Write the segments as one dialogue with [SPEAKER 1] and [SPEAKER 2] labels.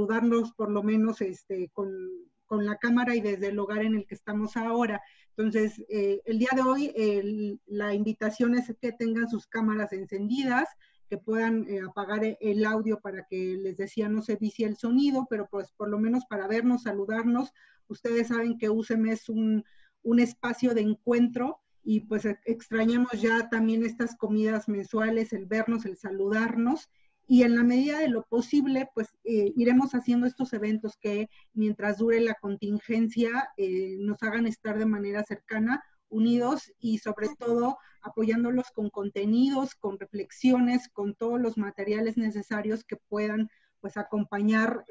[SPEAKER 1] saludarnos por lo menos con la cámara y desde el hogar en el que estamos ahora. Entonces, el día de hoy la invitación es que tengan sus cámaras encendidas, que puedan apagar el audio para que, les decía, no se vicie el sonido, pero pues por lo menos para vernos, saludarnos. Ustedes saben que USEM es un espacio de encuentro y pues extrañamos ya también estas comidas mensuales, el vernos, el saludarnos, y en la medida de lo posible, pues iremos haciendo estos eventos que mientras dure la contingencia nos hagan estar de manera cercana, unidos y sobre todo apoyándolos con contenidos, con reflexiones, con todos los materiales necesarios que puedan pues acompañar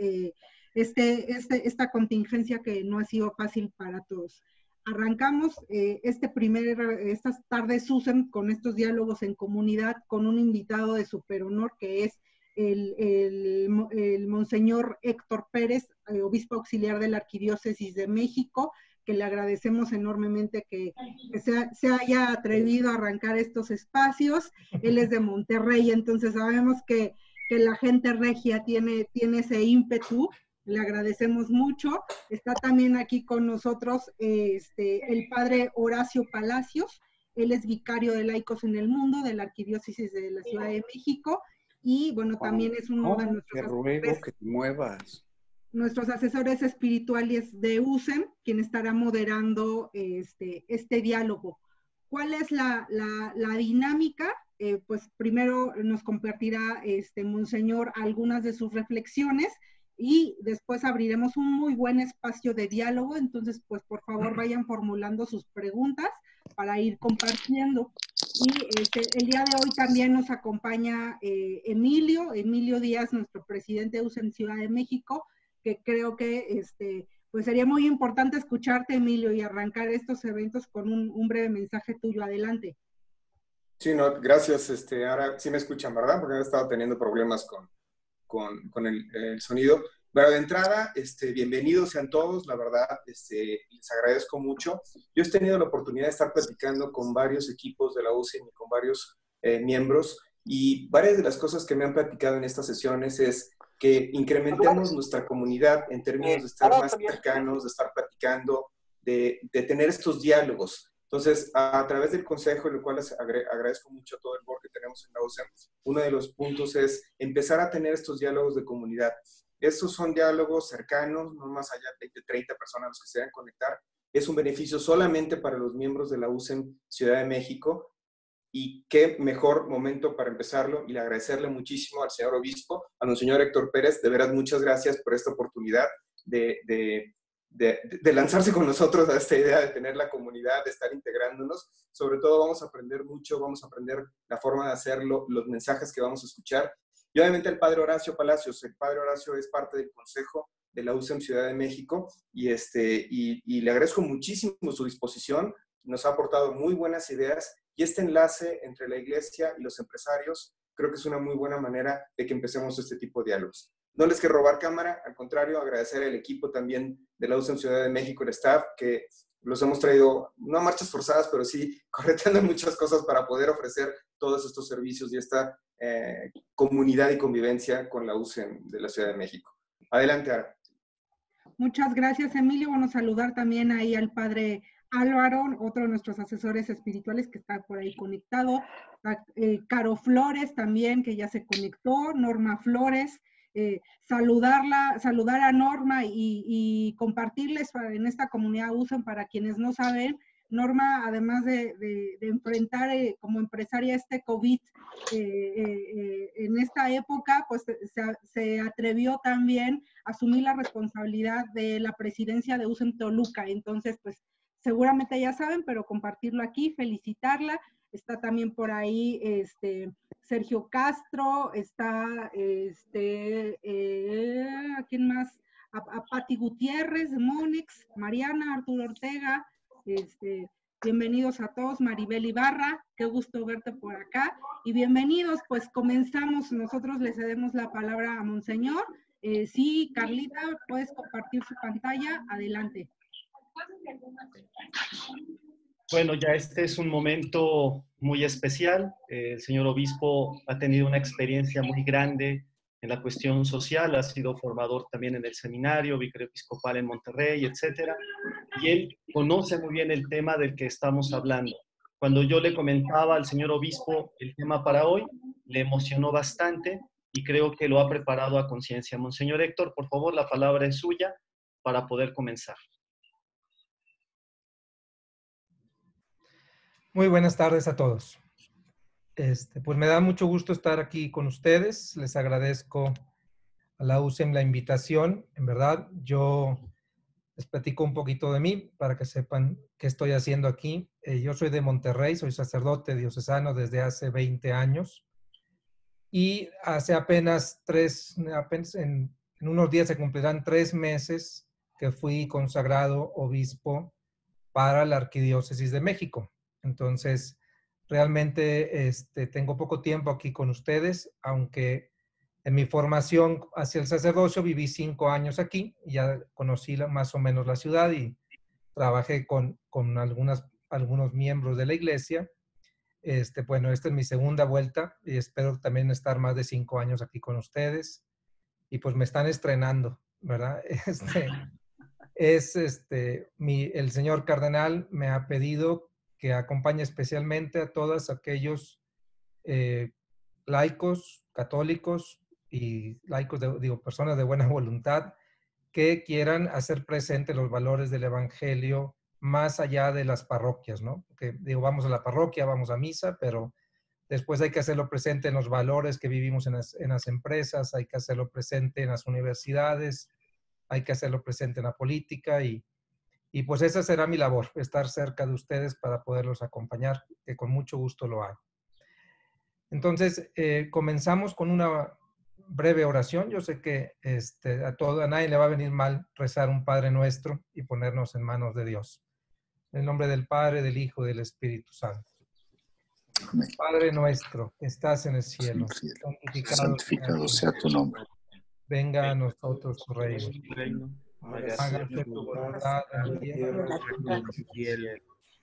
[SPEAKER 1] esta contingencia que no ha sido fácil para todos. Arrancamos estas tardes USEM con estos diálogos en comunidad con un invitado de super honor que es el monseñor Héctor Pérez, obispo auxiliar de la Arquidiócesis de México, que le agradecemos enormemente que se haya atrevido a arrancar estos espacios. Él es de Monterrey, entonces sabemos que la gente regia tiene ese ímpetu. Le agradecemos mucho. Está también aquí con nosotros el padre Horacio Palacios. Él es vicario de Laicos en el Mundo de la Arquidiócesis de la Ciudad de México y bueno, también es uno de nuestros asesores espirituales de USEM, quien estará moderando este diálogo. ¿Cuál es la dinámica? Pues primero nos compartirá Monseñor algunas de sus reflexiones y después abriremos un muy buen espacio de diálogo, entonces pues por favor vayan formulando sus preguntas para ir compartiendo. Y el día de hoy también nos acompaña Emilio Díaz, nuestro presidente de USEM Ciudad de México, que creo que pues sería muy importante escucharte, Emilio, y arrancar estos eventos con un breve mensaje tuyo. Adelante.
[SPEAKER 2] Sí, no, gracias. Ahora sí me escuchan, ¿verdad? Porque he estado teniendo problemas con el sonido. Bueno, de entrada, bienvenidos sean todos, la verdad, les agradezco mucho. Yo he tenido la oportunidad de estar platicando con varios equipos de la USEM y con varios miembros, y varias de las cosas que me han platicado en estas sesiones es que incrementemos nuestra comunidad en términos de estar más cercanos, de estar platicando, de tener estos diálogos. Entonces, a través del consejo, lo cual les agradezco mucho a todo el board que tenemos en la USEM, uno de los puntos es empezar a tener estos diálogos de comunidad. Estos son diálogos cercanos, no más allá de 30 personas a los que se vayan a conectar. Es un beneficio solamente para los miembros de la USEM Ciudad de México. Y qué mejor momento para empezarlo, y agradecerle muchísimo al señor obispo, a monseñor Héctor Pérez. De veras, muchas gracias por esta oportunidad de lanzarse con nosotros a esta idea de tener la comunidad, de estar integrándonos. Sobre todo vamos a aprender mucho, vamos a aprender la forma de hacerlo, los mensajes que vamos a escuchar. Y obviamente el padre Horacio Palacios. El padre Horacio es parte del consejo de la USEM Ciudad de México y le agradezco muchísimo su disposición. Nos ha aportado muy buenas ideas, y este enlace entre la iglesia y los empresarios creo que es una muy buena manera de que empecemos este tipo de diálogos. No les quiero robar cámara, al contrario, agradecer al equipo también de la USEM Ciudad de México, el staff, que los hemos traído, no a marchas forzadas, pero sí correteando muchas cosas para poder ofrecer todos estos servicios y esta comunidad y convivencia con la USEM de la Ciudad de México. Adelante, Ara.
[SPEAKER 1] Muchas gracias, Emilio. Bueno, saludar también ahí al padre Álvaro, otro de nuestros asesores espirituales que está por ahí conectado. Caro Flores también, que ya se conectó. Norma Flores. Saludar a Norma y compartirles en esta comunidad USEM, para quienes no saben, Norma, además de enfrentar como empresaria este COVID en esta época, pues se atrevió también a asumir la responsabilidad de la presidencia de USEM Toluca. Entonces, pues seguramente ya saben, pero compartirlo aquí, felicitarla. Está también por ahí Sergio Castro, está ¿quién más? A Pati Gutiérrez de Monex, Mariana, Arturo Ortega, bienvenidos a todos. Maribel Ibarra, qué gusto verte por acá, y bienvenidos. Pues comenzamos, nosotros le cedemos la palabra a Monseñor. Sí, Carlita, puedes compartir su pantalla, adelante.
[SPEAKER 3] Bueno, ya este es un momento muy especial. El señor obispo ha tenido una experiencia muy grande en la cuestión social, ha sido formador también en el seminario, vicario episcopal en Monterrey, etcétera, y él conoce muy bien el tema del que estamos hablando. Cuando yo le comentaba al señor obispo el tema para hoy, le emocionó bastante y creo que lo ha preparado a conciencia. Monseñor Héctor, por favor, la palabra es suya para poder comenzar.
[SPEAKER 4] Muy buenas tardes a todos. Pues me da mucho gusto estar aquí con ustedes. Les agradezco a la USEM la invitación. En verdad, yo les platico un poquito de mí para que sepan qué estoy haciendo aquí. Yo soy de Monterrey, soy sacerdote diocesano desde hace 20 años. Y hace apenas en unos días se cumplirán 3 meses que fui consagrado obispo para la Arquidiócesis de México. Entonces, realmente tengo poco tiempo aquí con ustedes, aunque en mi formación hacia el sacerdocio viví 5 años aquí, y ya conocí más o menos la ciudad y trabajé con algunos miembros de la iglesia. Bueno, esta es mi segunda vuelta y espero también estar más de 5 años aquí con ustedes. Y pues me están estrenando, ¿verdad? El señor cardenal me ha pedido que acompañe especialmente a todos aquellos laicos, católicos y laicos, personas de buena voluntad que quieran hacer presente los valores del evangelio más allá de las parroquias, ¿no? Que vamos a la parroquia, vamos a misa, pero después hay que hacerlo presente en los valores que vivimos en las empresas, hay que hacerlo presente en las universidades, hay que hacerlo presente en la política y pues esa será mi labor, estar cerca de ustedes para poderlos acompañar, que con mucho gusto lo hago. Entonces, comenzamos con una breve oración. Yo sé que a nadie le va a venir mal rezar un Padre Nuestro y ponernos en manos de Dios. En el nombre del Padre, del Hijo y del Espíritu Santo. Amén. Padre nuestro, que estás en el cielo,
[SPEAKER 5] santificado sea tu nombre.
[SPEAKER 4] Venga a nosotros tu reino. Hágase tu voluntad en la tierra como en el cielo.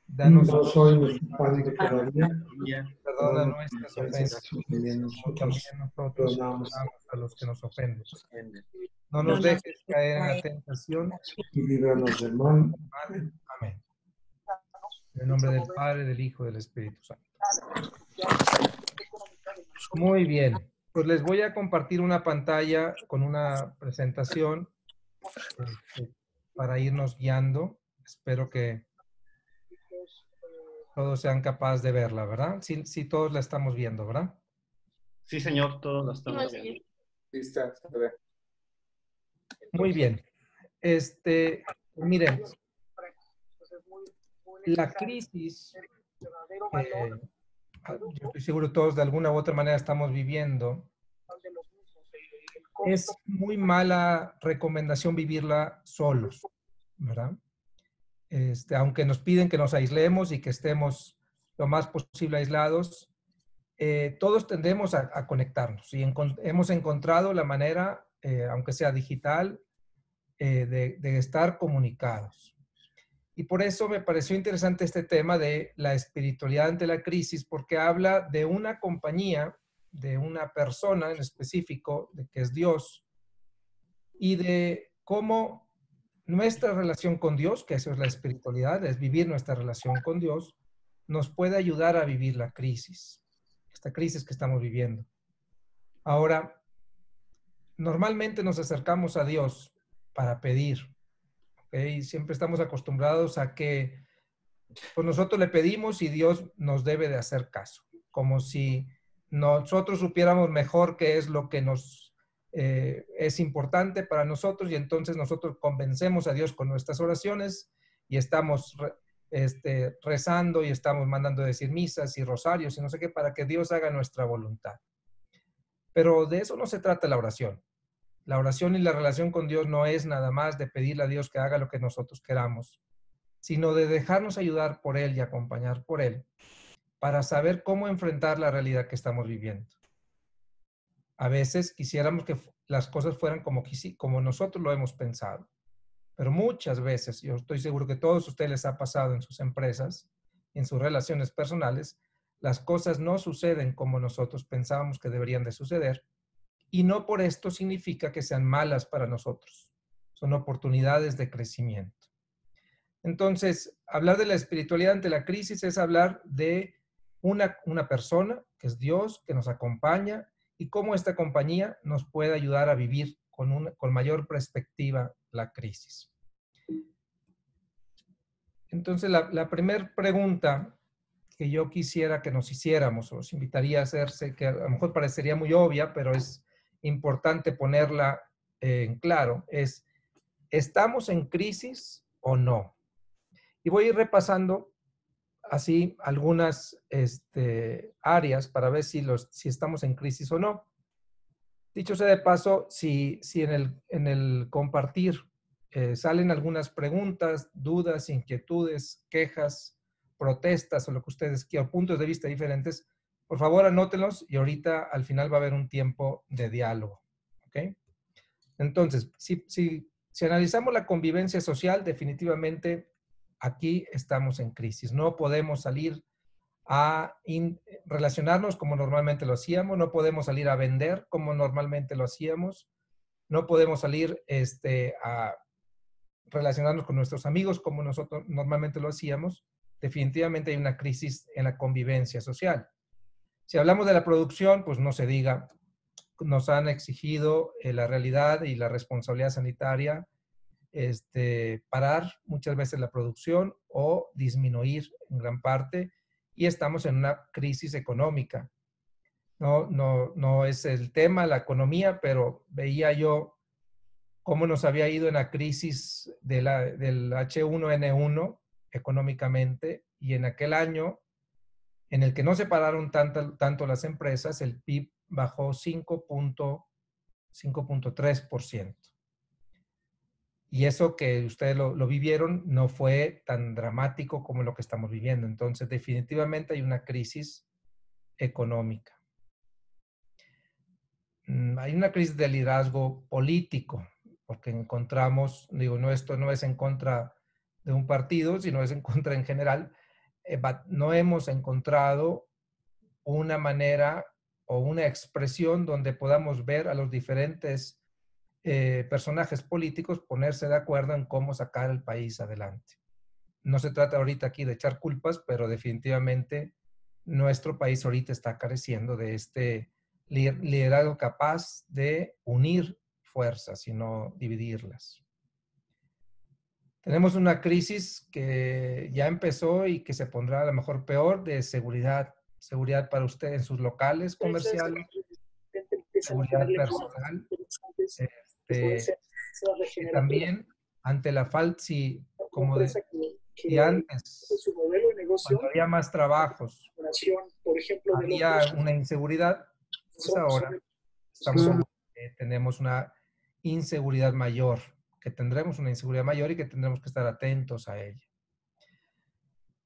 [SPEAKER 4] Danos hoy nuestro pan de cada día. Perdona nuestras ofensas, como también nosotros perdonamos a los que nos ofenden. No nos dejes caer en la tentación y líbranos del mal. Amén. En el nombre del Padre, del Hijo y del Espíritu Santo. Muy bien. Pues les voy a compartir una pantalla con una presentación para irnos guiando. Espero que todos sean capaces de verla, ¿verdad? Sí, todos la estamos viendo, ¿verdad?
[SPEAKER 3] Sí, señor, todos la estamos viendo.
[SPEAKER 2] Sí, está, se ve.
[SPEAKER 4] Muy bien. Miren, la crisis, yo estoy seguro todos de alguna u otra manera estamos viviendo, es muy mala recomendación vivirla solos, ¿verdad? Aunque nos piden que nos aislemos y que estemos lo más posible aislados, todos tendemos a conectarnos y hemos encontrado la manera, aunque sea digital, de estar comunicados. Y por eso me pareció interesante este tema de la espiritualidad ante la crisis, porque habla de una compañía, de una persona en específico, de que es Dios, y de cómo nuestra relación con Dios, que eso es la espiritualidad, es vivir nuestra relación con Dios, nos puede ayudar a vivir la crisis, esta crisis que estamos viviendo. Ahora, normalmente nos acercamos a Dios para pedir, ¿okay? Siempre estamos acostumbrados a que pues nosotros le pedimos y Dios nos debe de hacer caso, como si nosotros supiéramos mejor qué es lo que nos es importante para nosotros, y entonces nosotros convencemos a Dios con nuestras oraciones y estamos rezando y estamos mandando decir misas y rosarios y no sé qué para que Dios haga nuestra voluntad. Pero de eso no se trata la oración. La oración y la relación con Dios no es nada más de pedirle a Dios que haga lo que nosotros queramos, sino de dejarnos ayudar por Él y acompañar por Él para saber cómo enfrentar la realidad que estamos viviendo. A veces quisiéramos que las cosas fueran como nosotros lo hemos pensado, pero muchas veces, yo estoy seguro que a todos ustedes les ha pasado en sus empresas, en sus relaciones personales, las cosas no suceden como nosotros pensábamos que deberían de suceder, y no por esto significa que sean malas para nosotros. Son oportunidades de crecimiento. Entonces, hablar de la espiritualidad ante la crisis es hablar de una persona, que es Dios, que nos acompaña, y cómo esta compañía nos puede ayudar a vivir con mayor perspectiva la crisis. Entonces, la primera pregunta que yo quisiera que nos hiciéramos, o os invitaría a hacerse, que a lo mejor parecería muy obvia, pero es importante ponerla en claro, es: ¿estamos en crisis o no? Y voy a ir repasando así algunas áreas para ver si estamos en crisis o no. Dicho sea de paso, si en el compartir salen algunas preguntas, dudas, inquietudes, quejas, protestas o lo que ustedes quieran, puntos de vista diferentes, por favor anótenlos y ahorita al final va a haber un tiempo de diálogo. ¿Ok? Entonces, si analizamos la convivencia social, definitivamente aquí estamos en crisis. No podemos salir a relacionarnos como normalmente lo hacíamos, no podemos salir a vender como normalmente lo hacíamos, no podemos salir a relacionarnos con nuestros amigos como nosotros normalmente lo hacíamos. Definitivamente hay una crisis en la convivencia social. Si hablamos de la producción, pues no se diga, nos han exigido la realidad y la responsabilidad sanitaria parar muchas veces la producción o disminuir en gran parte, y estamos en una crisis económica. No es el tema la economía, pero veía yo cómo nos había ido en la crisis del H1N1 económicamente, y en aquel año en el que no se pararon tanto las empresas, el PIB bajó 5.3%. Y eso que ustedes lo vivieron no fue tan dramático como lo que estamos viviendo. Entonces, definitivamente hay una crisis económica. Hay una crisis de liderazgo político, porque encontramos, esto no es en contra de un partido, sino es en contra en general. No hemos encontrado una manera o una expresión donde podamos ver a los diferentes personajes políticos ponerse de acuerdo en cómo sacar el país adelante. No se trata ahorita aquí de echar culpas, pero definitivamente nuestro país ahorita está careciendo de este liderazgo capaz de unir fuerzas y no dividirlas. Tenemos una crisis que ya empezó y que se pondrá a lo mejor peor, de seguridad. Seguridad para usted en sus locales comerciales, seguridad personal. Y también ante la falta, como antes, cuando había más trabajos, había una inseguridad, pues ahora tenemos una inseguridad mayor, que tendremos una inseguridad mayor y que tendremos que estar atentos a ella.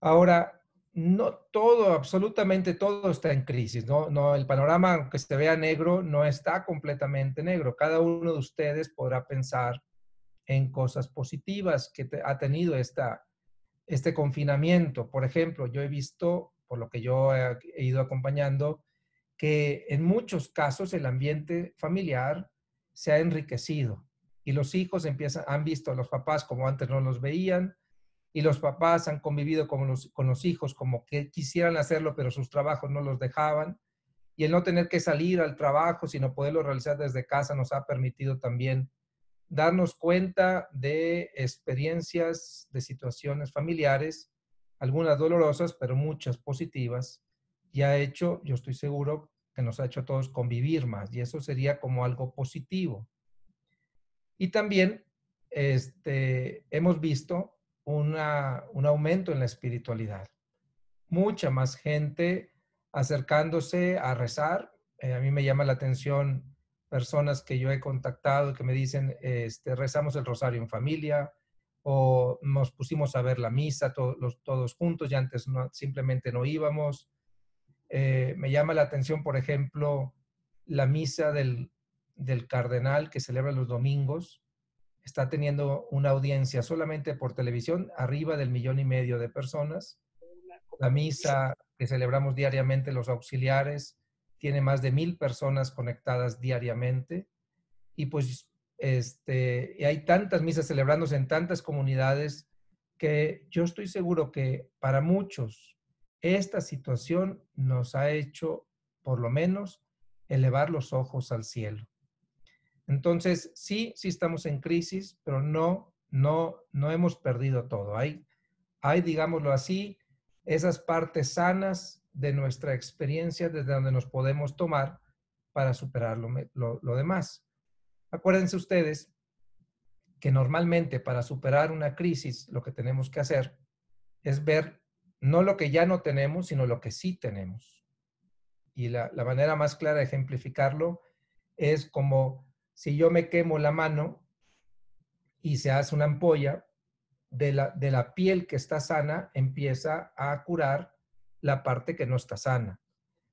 [SPEAKER 4] Ahora, no todo, absolutamente todo está en crisis, ¿no? El panorama, aunque se vea negro, no está completamente negro. Cada uno de ustedes podrá pensar en cosas positivas que ha tenido este confinamiento. Por ejemplo, yo he visto, por lo que yo he ido acompañando, que en muchos casos el ambiente familiar se ha enriquecido y los hijos han visto a los papás como antes no los veían, y los papás han convivido con los hijos como que quisieran hacerlo, pero sus trabajos no los dejaban. Y el no tener que salir al trabajo, sino poderlo realizar desde casa, nos ha permitido también darnos cuenta de experiencias, de situaciones familiares, algunas dolorosas, pero muchas positivas. Y yo estoy seguro que nos ha hecho a todos convivir más, y eso sería como algo positivo. Y también hemos visto un aumento en la espiritualidad. Mucha más gente acercándose a rezar. A mí me llama la atención personas que yo he contactado que me dicen, rezamos el rosario en familia, o nos pusimos a ver la misa todos juntos, y antes simplemente no íbamos. Me llama la atención, por ejemplo, la misa del cardenal que celebra los domingos. Está teniendo una audiencia solamente por televisión, arriba del 1,5 millones de personas. La misa que celebramos diariamente los auxiliares tiene más de 1000 personas conectadas diariamente y pues y hay tantas misas celebrándose en tantas comunidades que yo estoy seguro que para muchos esta situación nos ha hecho por lo menos elevar los ojos al cielo. Entonces, sí estamos en crisis, pero no hemos perdido todo. Hay, digámoslo así, esas partes sanas de nuestra experiencia desde donde nos podemos tomar para superar lo demás. Acuérdense ustedes que normalmente para superar una crisis lo que tenemos que hacer es ver no lo que ya no tenemos, sino lo que sí tenemos. Y la manera más clara de ejemplificarlo es como si yo me quemo la mano y se hace una ampolla, de la piel que está sana empieza a curar la parte que no está sana.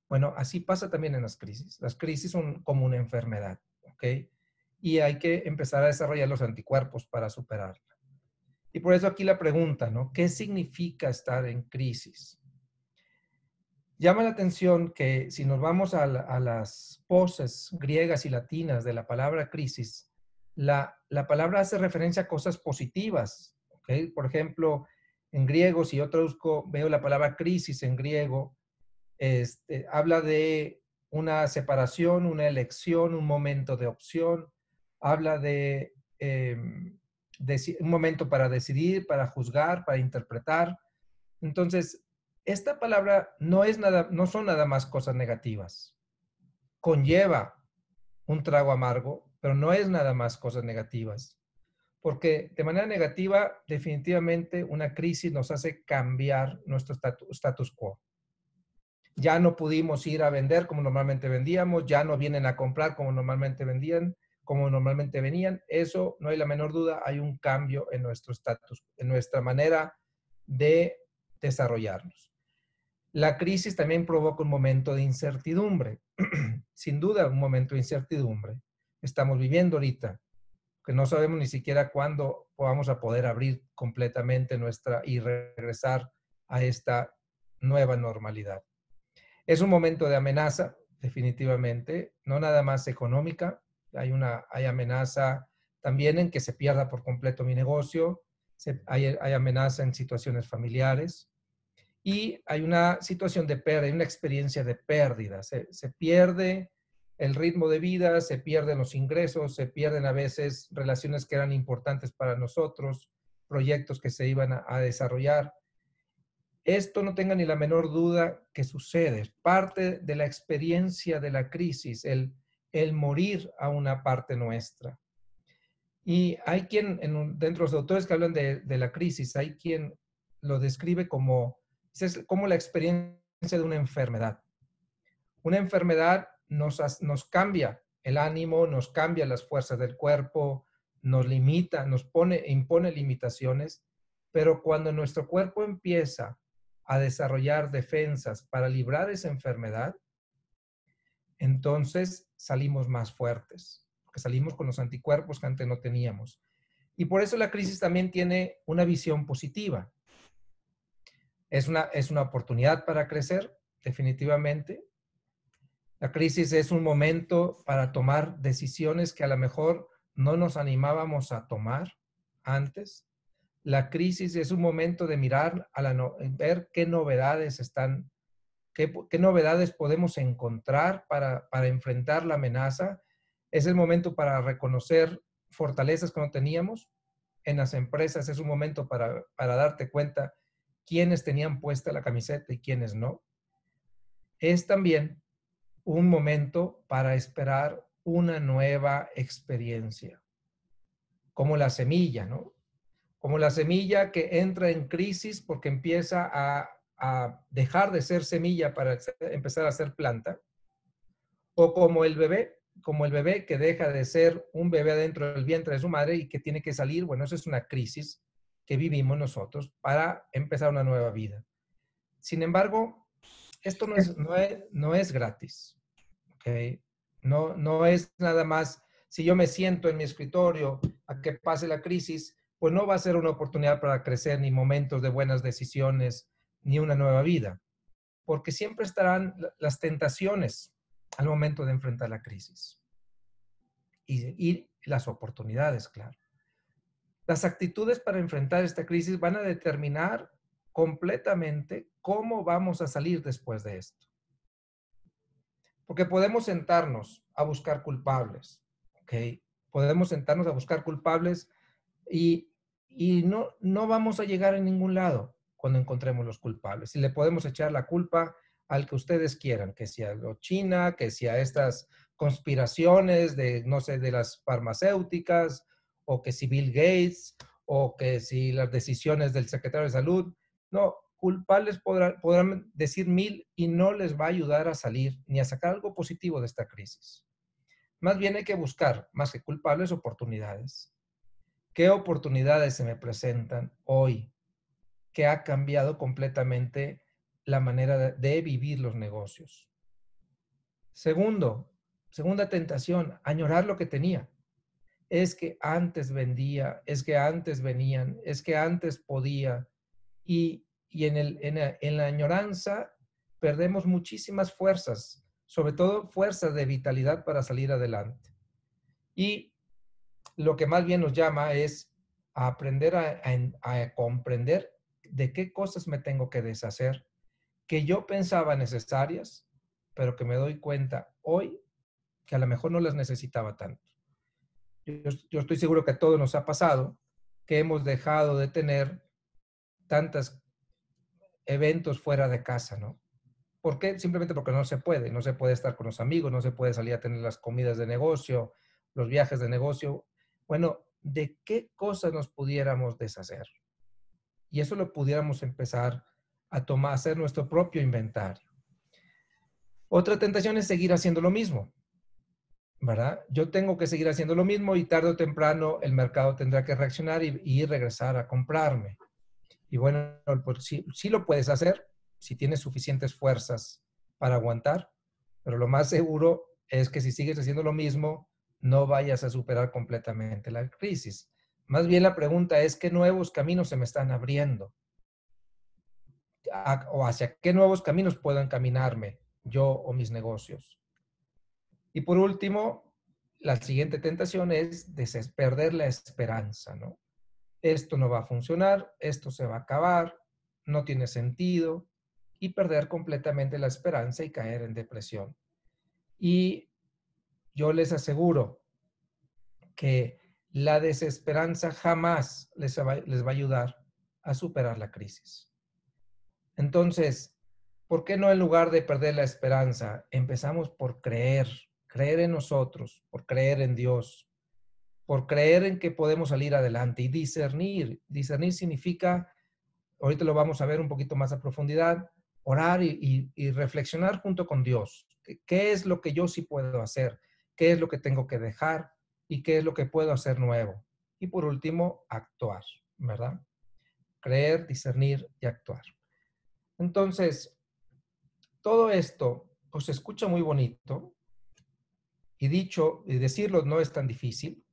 [SPEAKER 4] Bueno, así pasa también en las crisis. Las crisis son como una enfermedad, ¿ok? Y hay que empezar a desarrollar los anticuerpos para superarla. Y por eso aquí la pregunta, ¿no? ¿Qué significa estar en crisis? Llama la atención que si nos vamos a las poses griegas y latinas de la palabra crisis, la palabra hace referencia a cosas positivas, ¿ok? Por ejemplo, en griego, si yo traduzco, veo la palabra crisis en griego, habla de una separación, una elección, un momento de opción, habla de un momento para decidir, para juzgar, para interpretar. Entonces, esta palabra no son nada más cosas negativas. Conlleva un trago amargo, pero no es nada más cosas negativas. Porque de manera negativa, definitivamente una crisis nos hace cambiar nuestro status quo. Ya no pudimos ir a vender como normalmente vendíamos, ya no vienen a comprar como normalmente vendían, como normalmente venían. Eso, no hay la menor duda, hay un cambio en nuestro status, en nuestra manera de desarrollarnos. La crisis también provoca un momento de incertidumbre. Sin duda, un momento de incertidumbre. Estamos viviendo ahorita, que no sabemos ni siquiera cuándo vamos a poder abrir completamente y regresar a esta nueva normalidad. Es un momento de amenaza, definitivamente, no nada más económica. Hay amenaza también en que se pierda por completo mi negocio, hay amenaza en situaciones familiares. Y hay una situación de pérdida, una experiencia de pérdida. Se pierde el ritmo de vida, se pierden los ingresos, se pierden a veces relaciones que eran importantes para nosotros, proyectos que se iban a desarrollar. Esto no tenga ni la menor duda que sucede. Es parte de la experiencia de la crisis, el morir a una parte nuestra. Y hay quien, dentro de los autores que hablan de la crisis, hay quien lo describe como la experiencia de una enfermedad. Una enfermedad nos cambia el ánimo, nos cambia las fuerzas del cuerpo, nos limita, impone limitaciones, pero cuando nuestro cuerpo empieza a desarrollar defensas para librar esa enfermedad, entonces salimos más fuertes, porque salimos con los anticuerpos que antes no teníamos. Y por eso la crisis también tiene una visión positiva. Es una oportunidad para crecer, definitivamente. La crisis es un momento para tomar decisiones que a lo mejor no nos animábamos a tomar antes. La crisis es un momento de mirar, ver qué novedades qué novedades podemos encontrar para enfrentar la amenaza. Es el momento para reconocer fortalezas que no teníamos. En las empresas es un momento para darte cuenta quiénes tenían puesta la camiseta y quiénes no. Es también un momento para esperar una nueva experiencia, como la semilla, ¿no? Como la semilla que entra en crisis porque empieza a dejar de ser semilla para empezar a ser planta, o como el bebé que deja de ser un bebé dentro del vientre de su madre y que tiene que salir. Bueno, eso es una crisis que vivimos nosotros para empezar una nueva vida. Sin embargo, esto no es gratis, ¿ok? No es nada más, si yo me siento en mi escritorio a que pase la crisis, pues no va a ser una oportunidad para crecer, ni momentos de buenas decisiones, ni una nueva vida. Porque siempre estarán las tentaciones al momento de enfrentar la crisis. Y las oportunidades, claro. Las actitudes para enfrentar esta crisis van a determinar completamente cómo vamos a salir después de esto. Porque podemos sentarnos a buscar culpables, ¿ok? Podemos sentarnos a buscar culpables y no vamos a llegar a ningún lado cuando encontremos los culpables. Y le podemos echar la culpa al que ustedes quieran, que sea China, que sea estas conspiraciones de, no sé, de las farmacéuticas, o que si Bill Gates, o que si las decisiones del secretario de Salud. No, culpables podrán decir mil y no les va a ayudar a salir ni a sacar algo positivo de esta crisis. Más bien hay que buscar, más que culpables, oportunidades. ¿Qué oportunidades se me presentan hoy que ha cambiado completamente la manera de vivir los negocios? Segunda tentación, añorar lo que tenía. Es que antes vendía, es que antes venían, es que antes podía. Y en la añoranza perdemos muchísimas fuerzas, sobre todo fuerzas de vitalidad para salir adelante. Y lo que más bien nos llama es a aprender a comprender de qué cosas me tengo que deshacer, que yo pensaba necesarias, pero que me doy cuenta hoy que a lo mejor no las necesitaba tanto. Yo estoy seguro que a todos nos ha pasado que hemos dejado de tener tantos eventos fuera de casa, ¿no? ¿Por qué? Simplemente porque no se puede estar con los amigos, no se puede salir a tener las comidas de negocio, los viajes de negocio. Bueno, ¿de qué cosas nos pudiéramos deshacer? Y eso lo pudiéramos empezar a hacer nuestro propio inventario. Otra tentación es seguir haciendo lo mismo, ¿verdad? Yo tengo que seguir haciendo lo mismo y tarde o temprano el mercado tendrá que reaccionar y regresar a comprarme. Y bueno, pues sí lo puedes hacer si tienes suficientes fuerzas para aguantar, pero lo más seguro es que si sigues haciendo lo mismo, no vayas a superar completamente la crisis. Más bien la pregunta es, ¿qué nuevos caminos se me están abriendo? ¿O hacia qué nuevos caminos puedo encaminarme yo o mis negocios? Y por último, la siguiente tentación es perder la esperanza, ¿no? Esto no va a funcionar, esto se va a acabar, no tiene sentido, y perder completamente la esperanza y caer en depresión. Y yo les aseguro que la desesperanza jamás les va a ayudar a superar la crisis. Entonces, ¿por qué no en lugar de perder la esperanza, empezamos por creer en nosotros, por creer en Dios, por creer en que podemos salir adelante y discernir? Discernir significa, ahorita lo vamos a ver un poquito más a profundidad, orar y reflexionar junto con Dios. ¿Qué es lo que yo sí puedo hacer? ¿Qué es lo que tengo que dejar? ¿Y qué es lo que puedo hacer nuevo? Y por último, actuar, ¿verdad? Creer, discernir y actuar. Entonces, todo esto, pues se escucha muy bonito y decirlo no es tan difícil,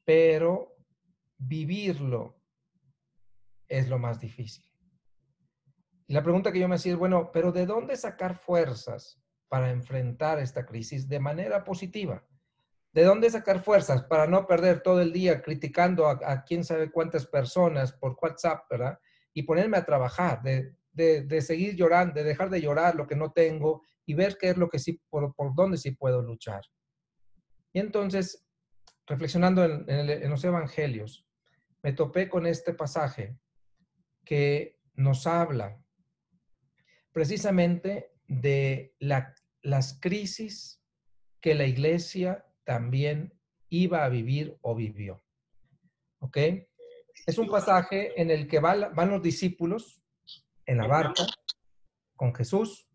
[SPEAKER 4] pero vivirlo es lo más difícil. Y la pregunta que yo me hacía es, bueno, pero ¿de dónde sacar fuerzas para enfrentar esta crisis de manera positiva? ¿De dónde sacar fuerzas para no perder todo el día criticando a quién sabe cuántas personas por WhatsApp, ¿verdad? Y ponerme a trabajar, de seguir llorando, de dejar de llorar lo que no tengo y ver qué es lo que sí, por dónde sí puedo luchar. Y entonces, reflexionando en los evangelios, me topé con este pasaje que nos habla precisamente de las crisis que la iglesia también iba a vivir o vivió. ¿Ok? Es un pasaje en el que van los discípulos en la barca con Jesús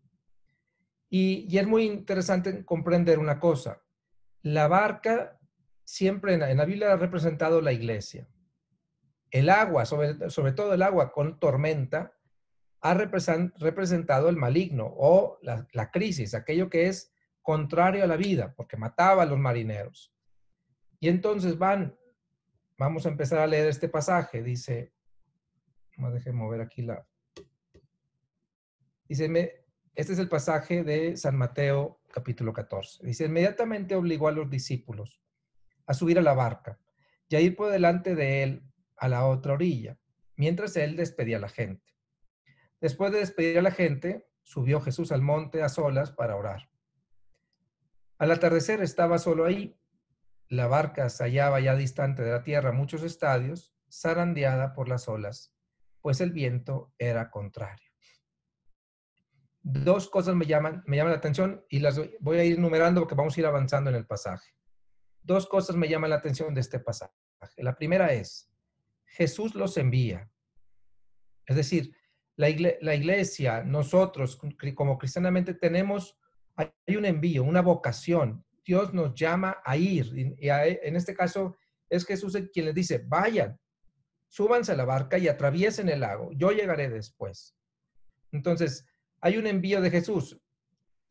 [SPEAKER 4] y es muy interesante comprender una cosa. La barca siempre en la Biblia ha representado la iglesia. El agua, sobre todo el agua con tormenta, ha representado el maligno o la crisis, aquello que es contrario a la vida, porque mataba a los marineros. Y entonces vamos a empezar a leer este pasaje. Dice, déjenme mover aquí dice, este es el pasaje de San Mateo capítulo 14. Dice, inmediatamente obligó a los discípulos a subir a la barca y a ir por delante de él a la otra orilla, mientras él despedía a la gente. Después de despedir a la gente, subió Jesús al monte a solas para orar. Al atardecer estaba solo ahí. La barca se hallaba ya distante de la tierra muchos estadios, zarandeada por las olas, pues el viento era contrario. Dos cosas me llaman la atención y las voy a ir enumerando porque vamos a ir avanzando en el pasaje. Dos cosas me llaman la atención de este pasaje. La primera es, Jesús los envía. Es decir, la iglesia, nosotros como cristianamente hay un envío, una vocación. Dios nos llama a ir. En este caso es Jesús quien les dice, vayan, súbanse a la barca y atraviesen el lago. Yo llegaré después. Entonces, hay un envío de Jesús.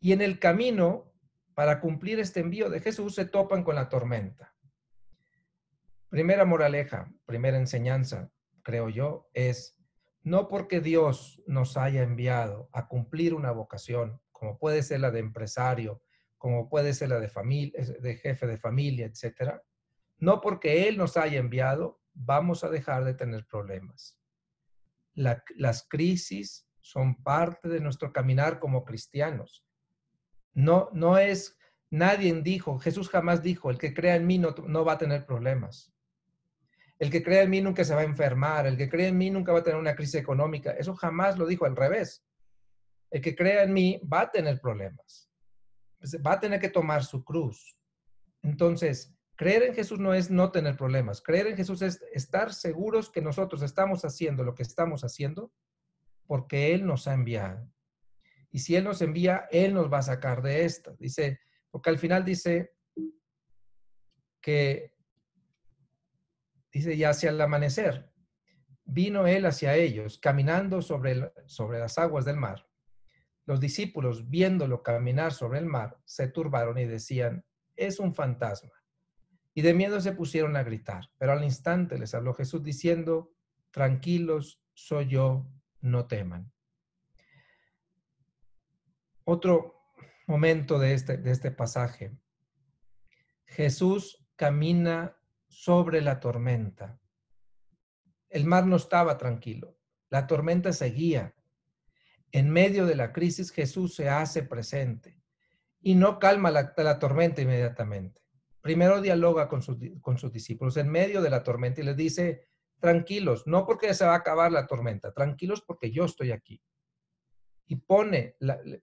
[SPEAKER 4] Y en el camino, para cumplir este envío de Jesús, se topan con la tormenta. Primera moraleja, primera enseñanza, creo yo, es no porque Dios nos haya enviado a cumplir una vocación, como puede ser la de empresario, como puede ser la de familia, de jefe de familia, etcétera, no porque Él nos haya enviado, vamos a dejar de tener problemas. Las crisis son parte de nuestro caminar como cristianos. No es, nadie dijo, Jesús jamás dijo, el que crea en mí no va a tener problemas. El que crea en mí nunca se va a enfermar, el que crea en mí nunca va a tener una crisis económica. Eso jamás lo dijo, al revés. El que crea en mí va a tener problemas. Va a tener que tomar su cruz. Entonces, creer en Jesús no es no tener problemas. Creer en Jesús es estar seguros que nosotros estamos haciendo lo que estamos haciendo porque Él nos ha enviado. Y si Él nos envía, Él nos va a sacar de esta. Dice, porque al final dice que, y hacia el amanecer, vino Él hacia ellos, caminando sobre las aguas del mar. Los discípulos, viéndolo caminar sobre el mar, se turbaron y decían, es un fantasma. Y de miedo se pusieron a gritar. Pero al instante les habló Jesús diciendo, tranquilos, soy yo, no teman. Otro momento de este pasaje. Jesús camina sobre la tormenta. El mar no estaba tranquilo. La tormenta seguía. En medio de la crisis, Jesús se hace presente y no calma la tormenta inmediatamente. Primero dialoga con sus discípulos en medio de la tormenta y les dice, tranquilos, no porque se va a acabar la tormenta, tranquilos porque yo estoy aquí. Y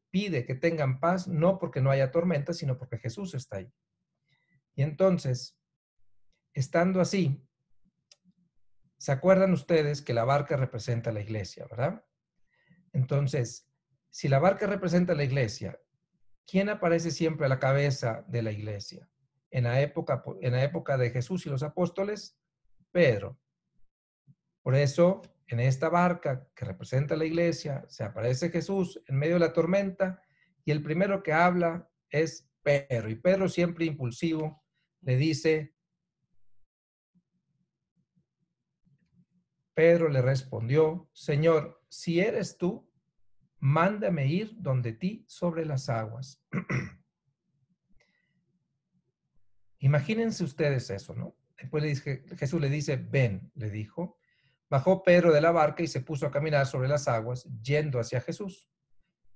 [SPEAKER 4] pide que tengan paz, no porque no haya tormenta, sino porque Jesús está ahí. Y entonces, estando así, ¿se acuerdan ustedes que la barca representa a la iglesia, verdad? Entonces, si la barca representa a la iglesia, ¿quién aparece siempre a la cabeza de la iglesia? En la época de Jesús y los apóstoles, Pedro. Por eso, en esta barca que representa a la iglesia, se aparece Jesús en medio de la tormenta y el primero que habla es Pedro. Y Pedro, siempre impulsivo, le dice, Pedro le respondió, Señor, si eres tú, mándame ir donde ti sobre las aguas. Imagínense ustedes eso, ¿no? Después Jesús le dice, ven, le dijo. Bajó Pedro de la barca y se puso a caminar sobre las aguas, yendo hacia Jesús.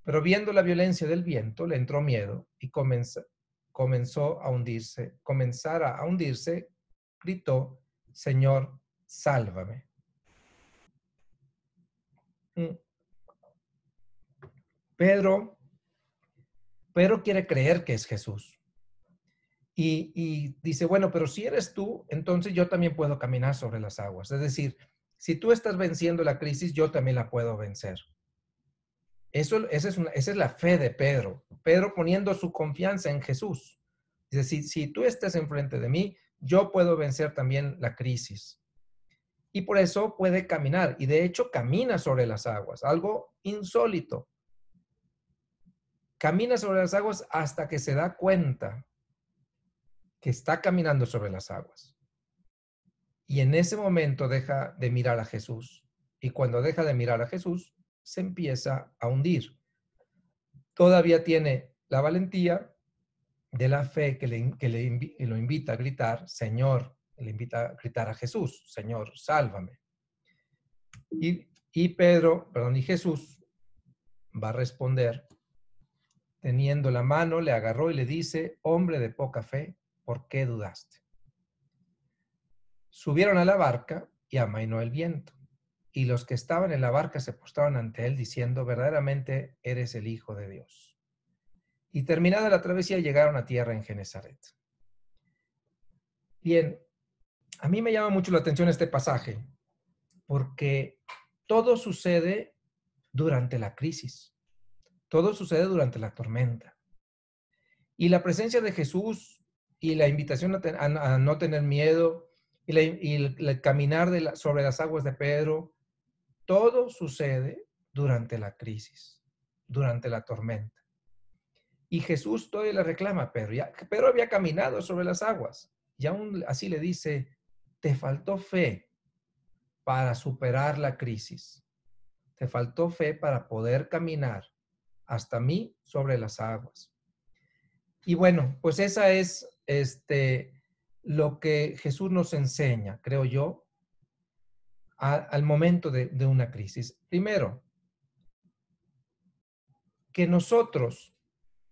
[SPEAKER 4] Pero viendo la violencia del viento, le entró miedo y comenzara a hundirse, gritó, Señor, sálvame. Pedro quiere creer que es Jesús. Y dice, bueno, pero si eres tú, entonces yo también puedo caminar sobre las aguas. Es decir, si tú estás venciendo la crisis, yo también la puedo vencer. Esa es la fe de Pedro. Pedro poniendo su confianza en Jesús. Dice, si tú estás enfrente de mí, yo puedo vencer también la crisis. Y por eso puede caminar. Y de hecho camina sobre las aguas. Algo insólito. Camina sobre las aguas hasta que se da cuenta que está caminando sobre las aguas. Y en ese momento deja de mirar a Jesús. Y cuando deja de mirar a Jesús, se empieza a hundir. Todavía tiene la valentía de la fe que lo invita a gritar, Señor, le invita a gritar a Jesús, Señor, sálvame. Y Jesús va a responder, teniendo la mano, le agarró y le dice, hombre de poca fe, ¿por qué dudaste? Subieron a la barca y amainó el viento. Y los que estaban en la barca se postraron ante él diciendo, verdaderamente eres el Hijo de Dios. Y terminada la travesía llegaron a tierra en Genesaret. Bien, a mí me llama mucho la atención este pasaje porque todo sucede durante la crisis. Todo sucede durante la tormenta. Y la presencia de Jesús y la invitación a no tener miedo y el caminar sobre las aguas de Pedro, todo sucede durante la crisis, durante la tormenta. Y Jesús todavía le reclama a Pedro. Pedro había caminado sobre las aguas y aún así le dice, te faltó fe para superar la crisis. Te faltó fe para poder caminar hasta mí sobre las aguas. Y bueno, pues esa es lo que Jesús nos enseña, creo yo, al momento de una crisis. Primero, que nosotros,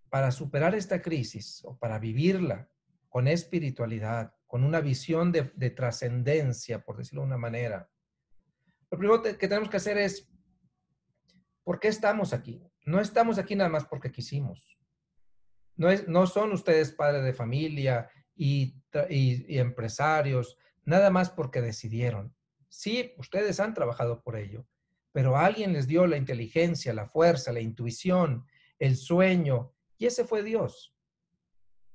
[SPEAKER 4] para superar esta crisis o para vivirla con espiritualidad, con una visión de trascendencia, por decirlo de una manera, lo primero que tenemos que hacer es, ¿por qué estamos aquí? No estamos aquí nada más porque quisimos. No son ustedes padres de familia y empresarios, nada más porque decidieron. Sí, ustedes han trabajado por ello, pero alguien les dio la inteligencia, la fuerza, la intuición, el sueño, y ese fue Dios.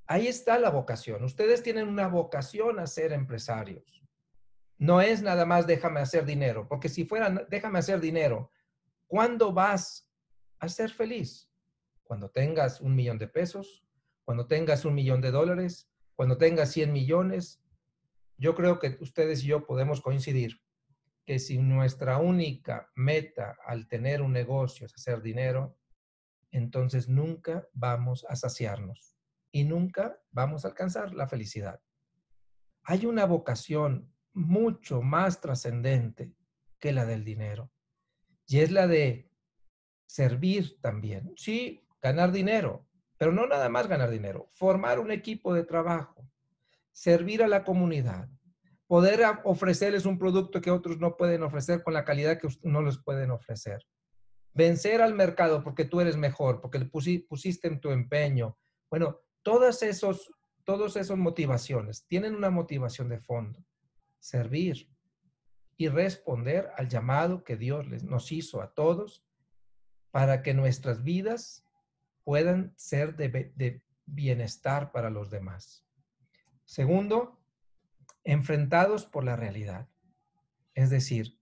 [SPEAKER 4] Ahí está la vocación. Ustedes tienen una vocación a ser empresarios. No es nada más déjame hacer dinero, porque si fuera déjame hacer dinero, ¿cuándo vas a ser feliz? Cuando tengas $1 millón de pesos, cuando tengas $1 millón de dólares, cuando tengas 100 millones. Yo creo que ustedes y yo podemos coincidir que si nuestra única meta al tener un negocio es hacer dinero, entonces nunca vamos a saciarnos y nunca vamos a alcanzar la felicidad. Hay una vocación mucho más trascendente que la del dinero y es la de servir también. Sí, ganar dinero, pero no nada más ganar dinero, formar un equipo de trabajo, servir a la comunidad, poder ofrecerles un producto que otros no pueden ofrecer con la calidad que no les pueden ofrecer. Vencer al mercado porque tú eres mejor, porque le pusiste en tu empeño. Bueno, todas esas motivaciones tienen una motivación de fondo, servir y responder al llamado que Dios nos hizo a todos para que nuestras vidas puedan ser de bienestar para los demás. Segundo, enfrentados por la realidad. Es decir,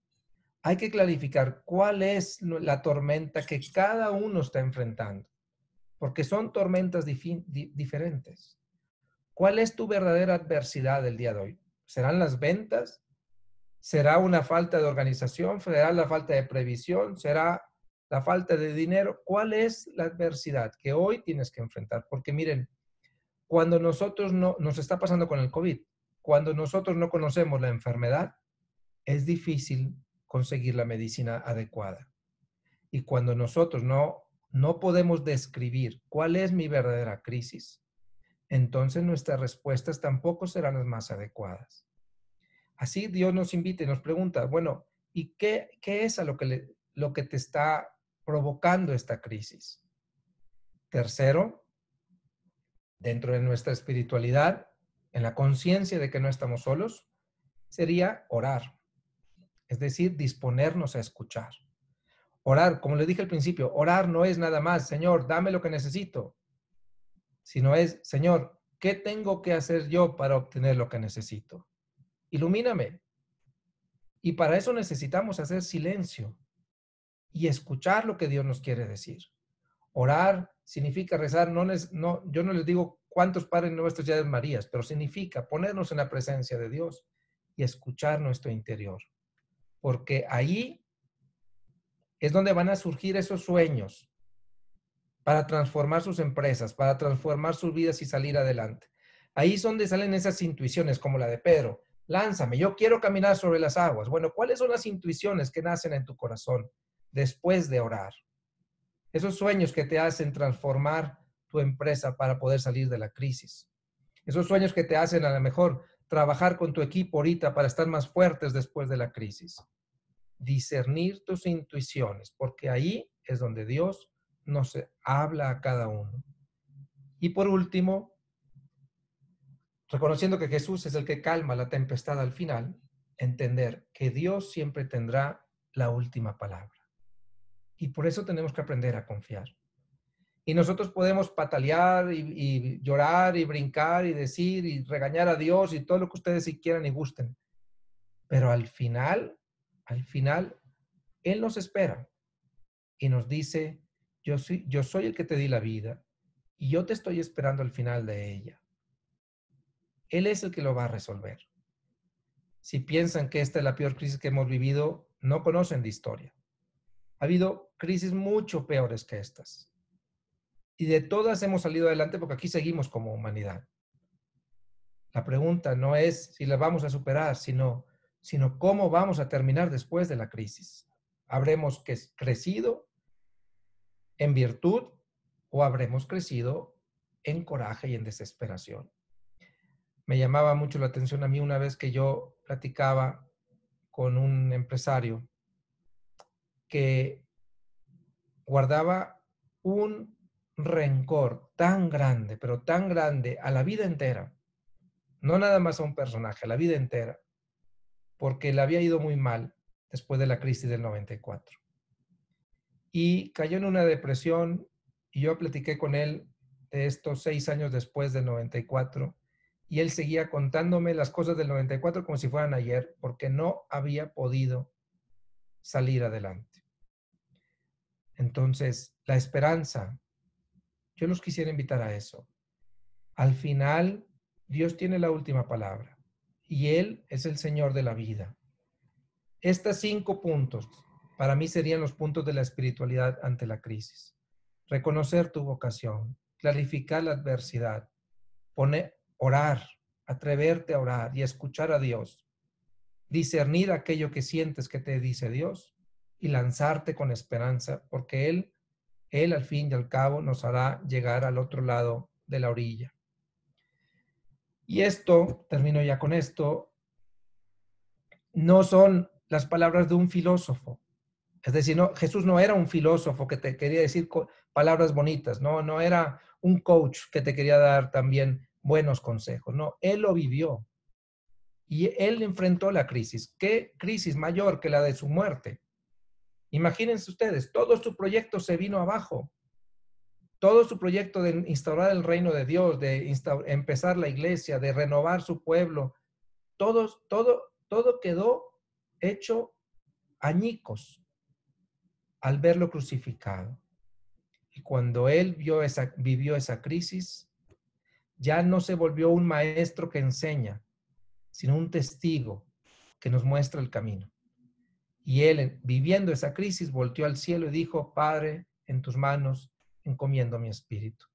[SPEAKER 4] hay que clarificar cuál es la tormenta que cada uno está enfrentando, porque son tormentas diferentes. ¿Cuál es tu verdadera adversidad del día de hoy? ¿Serán las ventas? ¿Será una falta de organización? ¿Será la falta de previsión? ¿Será la falta de dinero? ¿Cuál es la adversidad que hoy tienes que enfrentar? Porque miren, cuando nosotros nos está pasando con el COVID, cuando nosotros no conocemos la enfermedad, es difícil conseguir la medicina adecuada. Y cuando nosotros no podemos describir cuál es mi verdadera crisis, entonces nuestras respuestas tampoco serán las más adecuadas. Así Dios nos invita y nos pregunta, bueno, ¿y qué es a lo que te está provocando esta crisis? Tercero, dentro de nuestra espiritualidad, en la conciencia de que no estamos solos, sería orar. Es decir, disponernos a escuchar. Orar, como les dije al principio, orar no es nada más, Señor, dame lo que necesito, sino es, Señor, ¿qué tengo que hacer yo para obtener lo que necesito? Ilumíname. Y para eso necesitamos hacer silencio y escuchar lo que Dios nos quiere decir. Orar significa rezar, yo no les digo cuántos Padres Nuestros y Aves Marías, pero significa ponernos en la presencia de Dios y escuchar nuestro interior. Porque ahí es donde van a surgir esos sueños para transformar sus empresas, para transformar sus vidas y salir adelante. Ahí es donde salen esas intuiciones como la de Pedro. Lánzame, yo quiero caminar sobre las aguas. Bueno, ¿cuáles son las intuiciones que nacen en tu corazón después de orar? Esos sueños que te hacen transformar tu empresa para poder salir de la crisis. Esos sueños que te hacen a lo mejor trabajar con tu equipo ahorita para estar más fuertes después de la crisis. Discernir tus intuiciones, porque ahí es donde Dios nos habla a cada uno. Y por último, reconociendo que Jesús es el que calma la tempestad al final, entender que Dios siempre tendrá la última palabra. Y por eso tenemos que aprender a confiar. Y nosotros podemos patalear y llorar y brincar y decir y regañar a Dios y todo lo que ustedes si quieran y gusten. Pero al final, Él nos espera y nos dice, yo soy el que te di la vida y yo te estoy esperando al final de ella. Él es el que lo va a resolver. Si piensan que esta es la peor crisis que hemos vivido, no conocen de historia. Ha habido crisis mucho peores que estas. Y de todas hemos salido adelante porque aquí seguimos como humanidad. La pregunta no es si la vamos a superar, sino cómo vamos a terminar después de la crisis. ¿Habremos crecido en virtud o habremos crecido en coraje y en desesperación? Me llamaba mucho la atención a mí una vez que yo platicaba con un empresario que guardaba un rencor tan grande, pero tan grande a la vida entera, no nada más a un personaje, a la vida entera, porque le había ido muy mal después de la crisis del 94. Y cayó en una depresión y yo platiqué con él de estos 6 años después del 94 y él seguía contándome las cosas del 94 como si fueran ayer, porque no había podido salir adelante. Entonces, la esperanza, yo los quisiera invitar a eso. Al final, Dios tiene la última palabra y Él es el Señor de la vida. Estos 5 puntos para mí serían los puntos de la espiritualidad ante la crisis. Reconocer tu vocación, clarificar la adversidad, orar, atreverte a orar y a escuchar a Dios, discernir aquello que sientes que te dice Dios y lanzarte con esperanza, porque Él al fin y al cabo nos hará llegar al otro lado de la orilla. Y esto, termino ya con esto, no son las palabras de un filósofo. Es decir, no, Jesús no era un filósofo que te quería decir palabras bonitas, no era un coach que te quería dar también buenos consejos, no, Él lo vivió. Y Él enfrentó la crisis. ¿Qué crisis mayor que la de su muerte? Imagínense ustedes, todo su proyecto se vino abajo. Todo su proyecto de instaurar el reino de Dios, de empezar la iglesia, de renovar su pueblo, todo quedó hecho añicos al verlo crucificado. Y cuando Él vivió esa crisis, ya no se volvió un maestro que enseña, sino un testigo que nos muestra el camino. Y Él, viviendo esa crisis, volteó al cielo y dijo, Padre, en tus manos encomiendo mi espíritu.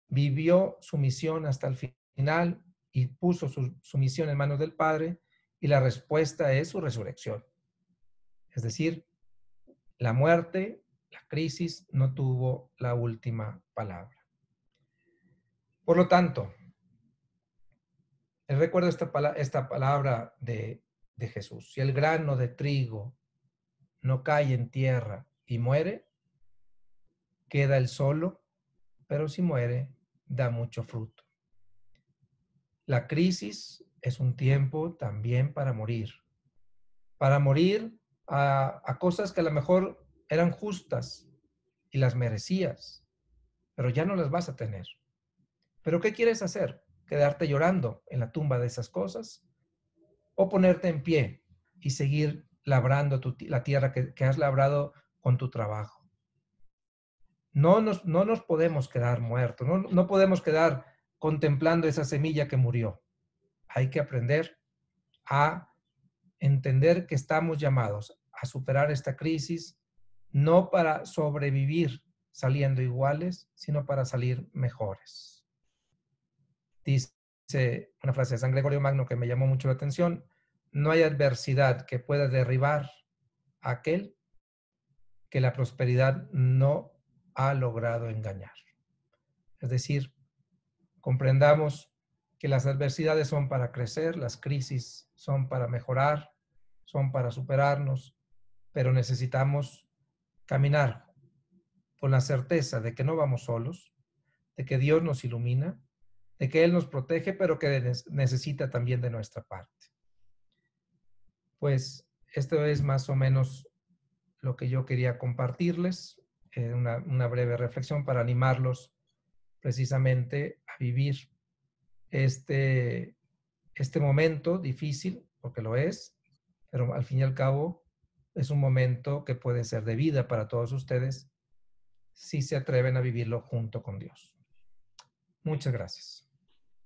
[SPEAKER 4] Vivió su misión hasta el final y puso su misión en manos del Padre, y la respuesta es su resurrección. Es decir, la muerte, la crisis, no tuvo la última palabra. Por lo tanto, recuerdo esta palabra de Jesús. Si el grano de trigo no cae en tierra y muere, queda él solo, pero si muere, da mucho fruto. La crisis es un tiempo también para morir a cosas que a lo mejor eran justas y las merecías, pero ya no las vas a tener. ¿Pero qué quieres hacer? ¿Quedarte llorando en la tumba de esas cosas? ¿O ponerte en pie y seguir labrando la tierra que has labrado con tu trabajo? No nos podemos quedar muertos, no podemos quedar contemplando esa semilla que murió. Hay que aprender a entender que estamos llamados a superar esta crisis, no para sobrevivir, saliendo iguales, sino para salir mejores. Dice una frase de San Gregorio Magno que me llamó mucho la atención: no hay adversidad que pueda derribar a aquel que la prosperidad no ha logrado engañar. Es decir, comprendamos que las adversidades son para crecer, las crisis son para mejorar, son para superarnos, pero necesitamos caminar con la certeza de que no vamos solos, de que Dios nos ilumina, de que Él nos protege, pero que necesita también de nuestra parte. Pues esto es más o menos lo que yo quería compartirles, una breve reflexión para animarlos precisamente a vivir este momento difícil, porque lo es, pero al fin y al cabo es un momento que puede ser de vida para todos ustedes si se atreven a vivirlo junto con Dios. Muchas gracias.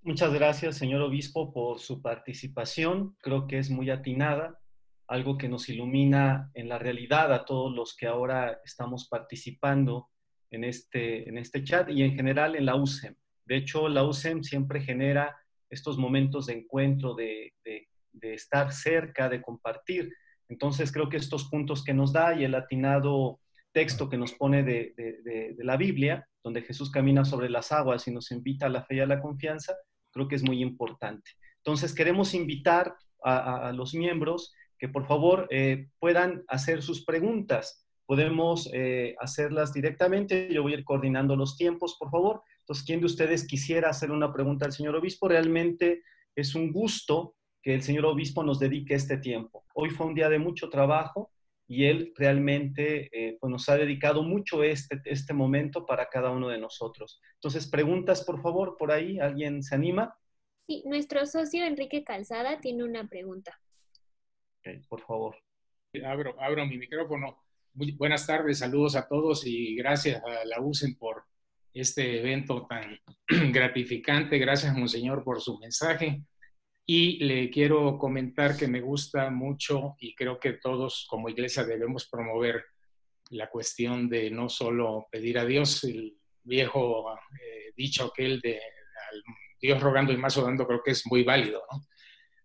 [SPEAKER 3] Muchas gracias, señor obispo, por su participación. Creo que es muy atinada, algo que nos ilumina en la realidad a todos los que ahora estamos participando en este chat y en general en la USEM. De hecho, la USEM siempre genera estos momentos de encuentro, de estar cerca, de compartir. Entonces, creo que estos puntos que nos da y el atinado texto que nos pone de la Biblia, donde Jesús camina sobre las aguas y nos invita a la fe y a la confianza, creo que es muy importante. Entonces, queremos invitar a los miembros que por favor puedan hacer sus preguntas. Podemos hacerlas directamente. Yo voy a ir coordinando los tiempos, por favor. Entonces, ¿quién de ustedes quisiera hacer una pregunta al señor obispo? Realmente es un gusto que el señor obispo nos dedique este tiempo. Hoy fue un día de mucho trabajo y él realmente pues nos ha dedicado mucho este momento para cada uno de nosotros. Entonces, preguntas, por favor, por ahí. ¿Alguien se anima?
[SPEAKER 6] Sí, nuestro socio Enrique Calzada tiene una pregunta.
[SPEAKER 3] Okay, por favor.
[SPEAKER 7] Abro mi micrófono. Muy buenas tardes, saludos a todos y gracias a la USEM por este evento tan gratificante. Gracias, Monseñor, por su mensaje. Y le quiero comentar que me gusta mucho y creo que todos como iglesia debemos promover la cuestión de no solo pedir a Dios, el viejo dicho aquel de al Dios rogando y más orando, creo que es muy válido, ¿no?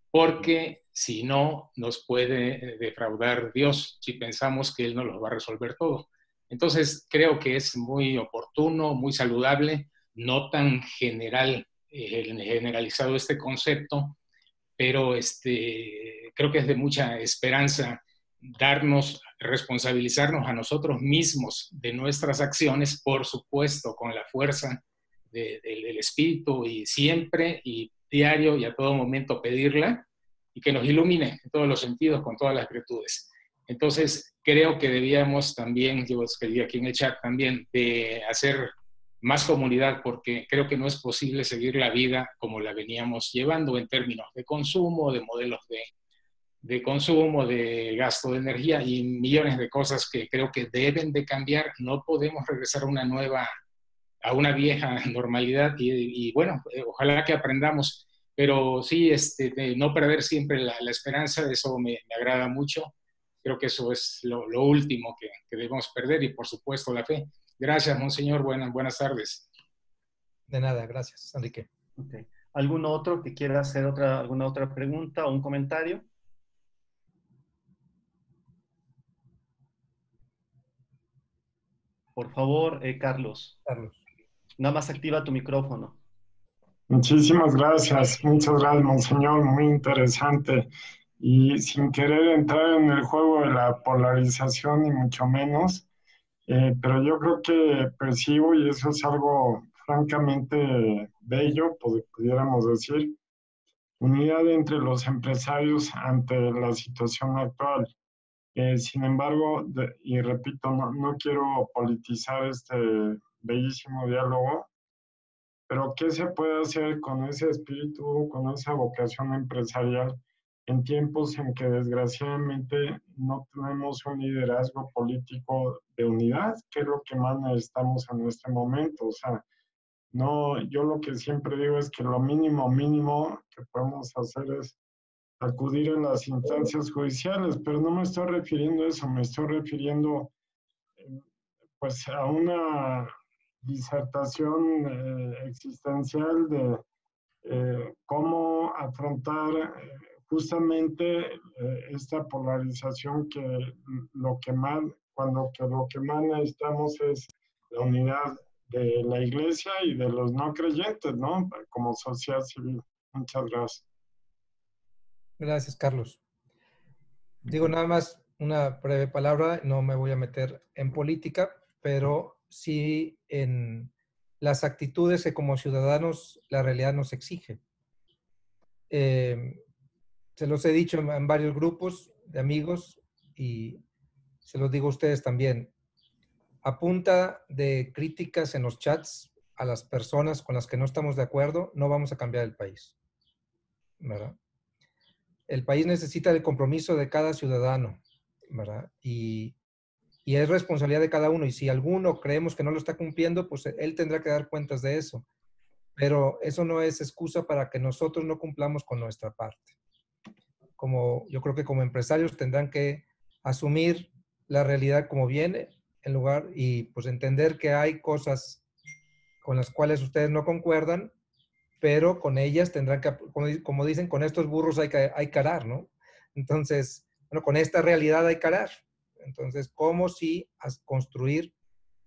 [SPEAKER 7] Porque si no, nos puede defraudar Dios si pensamos que Él nos lo va a resolver todo. Entonces, creo que es muy oportuno, muy saludable, no tan generalizado este concepto, pero creo que es de mucha esperanza responsabilizarnos a nosotros mismos de nuestras acciones, por supuesto, con la fuerza del Espíritu y siempre y diario y a todo momento pedirla y que nos ilumine en todos los sentidos, con todas las virtudes. Entonces, creo que debíamos también, yo escribí aquí en el chat también, de hacer más comunidad, porque creo que no es posible seguir la vida como la veníamos llevando en términos de consumo, de modelos de consumo, de gasto de energía y millones de cosas que creo que deben de cambiar. No podemos regresar a una vieja normalidad y bueno, ojalá que aprendamos, pero sí, de no perder siempre la esperanza, eso me agrada mucho. Creo que eso es lo último que debemos perder y por supuesto la fe. Gracias, Monseñor. Buenas tardes.
[SPEAKER 4] De nada, gracias, Enrique.
[SPEAKER 3] Okay. ¿Algún otro que quiera hacer alguna otra pregunta o un comentario? Por favor, Carlos.
[SPEAKER 4] Carlos.
[SPEAKER 3] Nada más activa tu micrófono.
[SPEAKER 8] Muchísimas gracias, muchas gracias, Monseñor, muy interesante. Y sin querer entrar en el juego de la polarización, ni mucho menos, pero yo creo que percibo, y eso es algo francamente bello, pudiéramos decir, unidad entre los empresarios ante la situación actual. Sin embargo, y repito, no quiero politizar este bellísimo diálogo, pero ¿qué se puede hacer con ese espíritu, con esa vocación empresarial en tiempos en que desgraciadamente no tenemos un liderazgo político de unidad, que es lo que más necesitamos en este momento? O sea, no, yo lo que siempre digo es que lo mínimo que podemos hacer es acudir a las instancias judiciales, pero no me estoy refiriendo a eso, me estoy refiriendo pues a una disertación existencial de cómo afrontar justamente esta polarización que lo que más, lo que más necesitamos es la unidad de la iglesia y de los no creyentes, ¿no? Como sociedad civil. Muchas gracias.
[SPEAKER 4] Gracias, Carlos. Digo nada más una breve palabra, no me voy a meter en política, pero sí en las actitudes que como ciudadanos la realidad nos exige. Se los he dicho en varios grupos de amigos y se los digo a ustedes también. A punta de críticas en los chats a las personas con las que no estamos de acuerdo, no vamos a cambiar el país, ¿verdad? El país necesita el compromiso de cada ciudadano, ¿verdad? Y es responsabilidad de cada uno. Y si alguno creemos que no lo está cumpliendo, pues él tendrá que dar cuentas de eso. Pero eso no es excusa para que nosotros no cumplamos con nuestra parte. Yo creo que como empresarios tendrán que asumir la realidad como viene en lugar y pues entender que hay cosas con las cuales ustedes no concuerdan, pero con ellas tendrán que, como dicen, con estos burros hay que arar, ¿no? Entonces, bueno, con esta realidad hay que arar. Entonces, ¿cómo si construir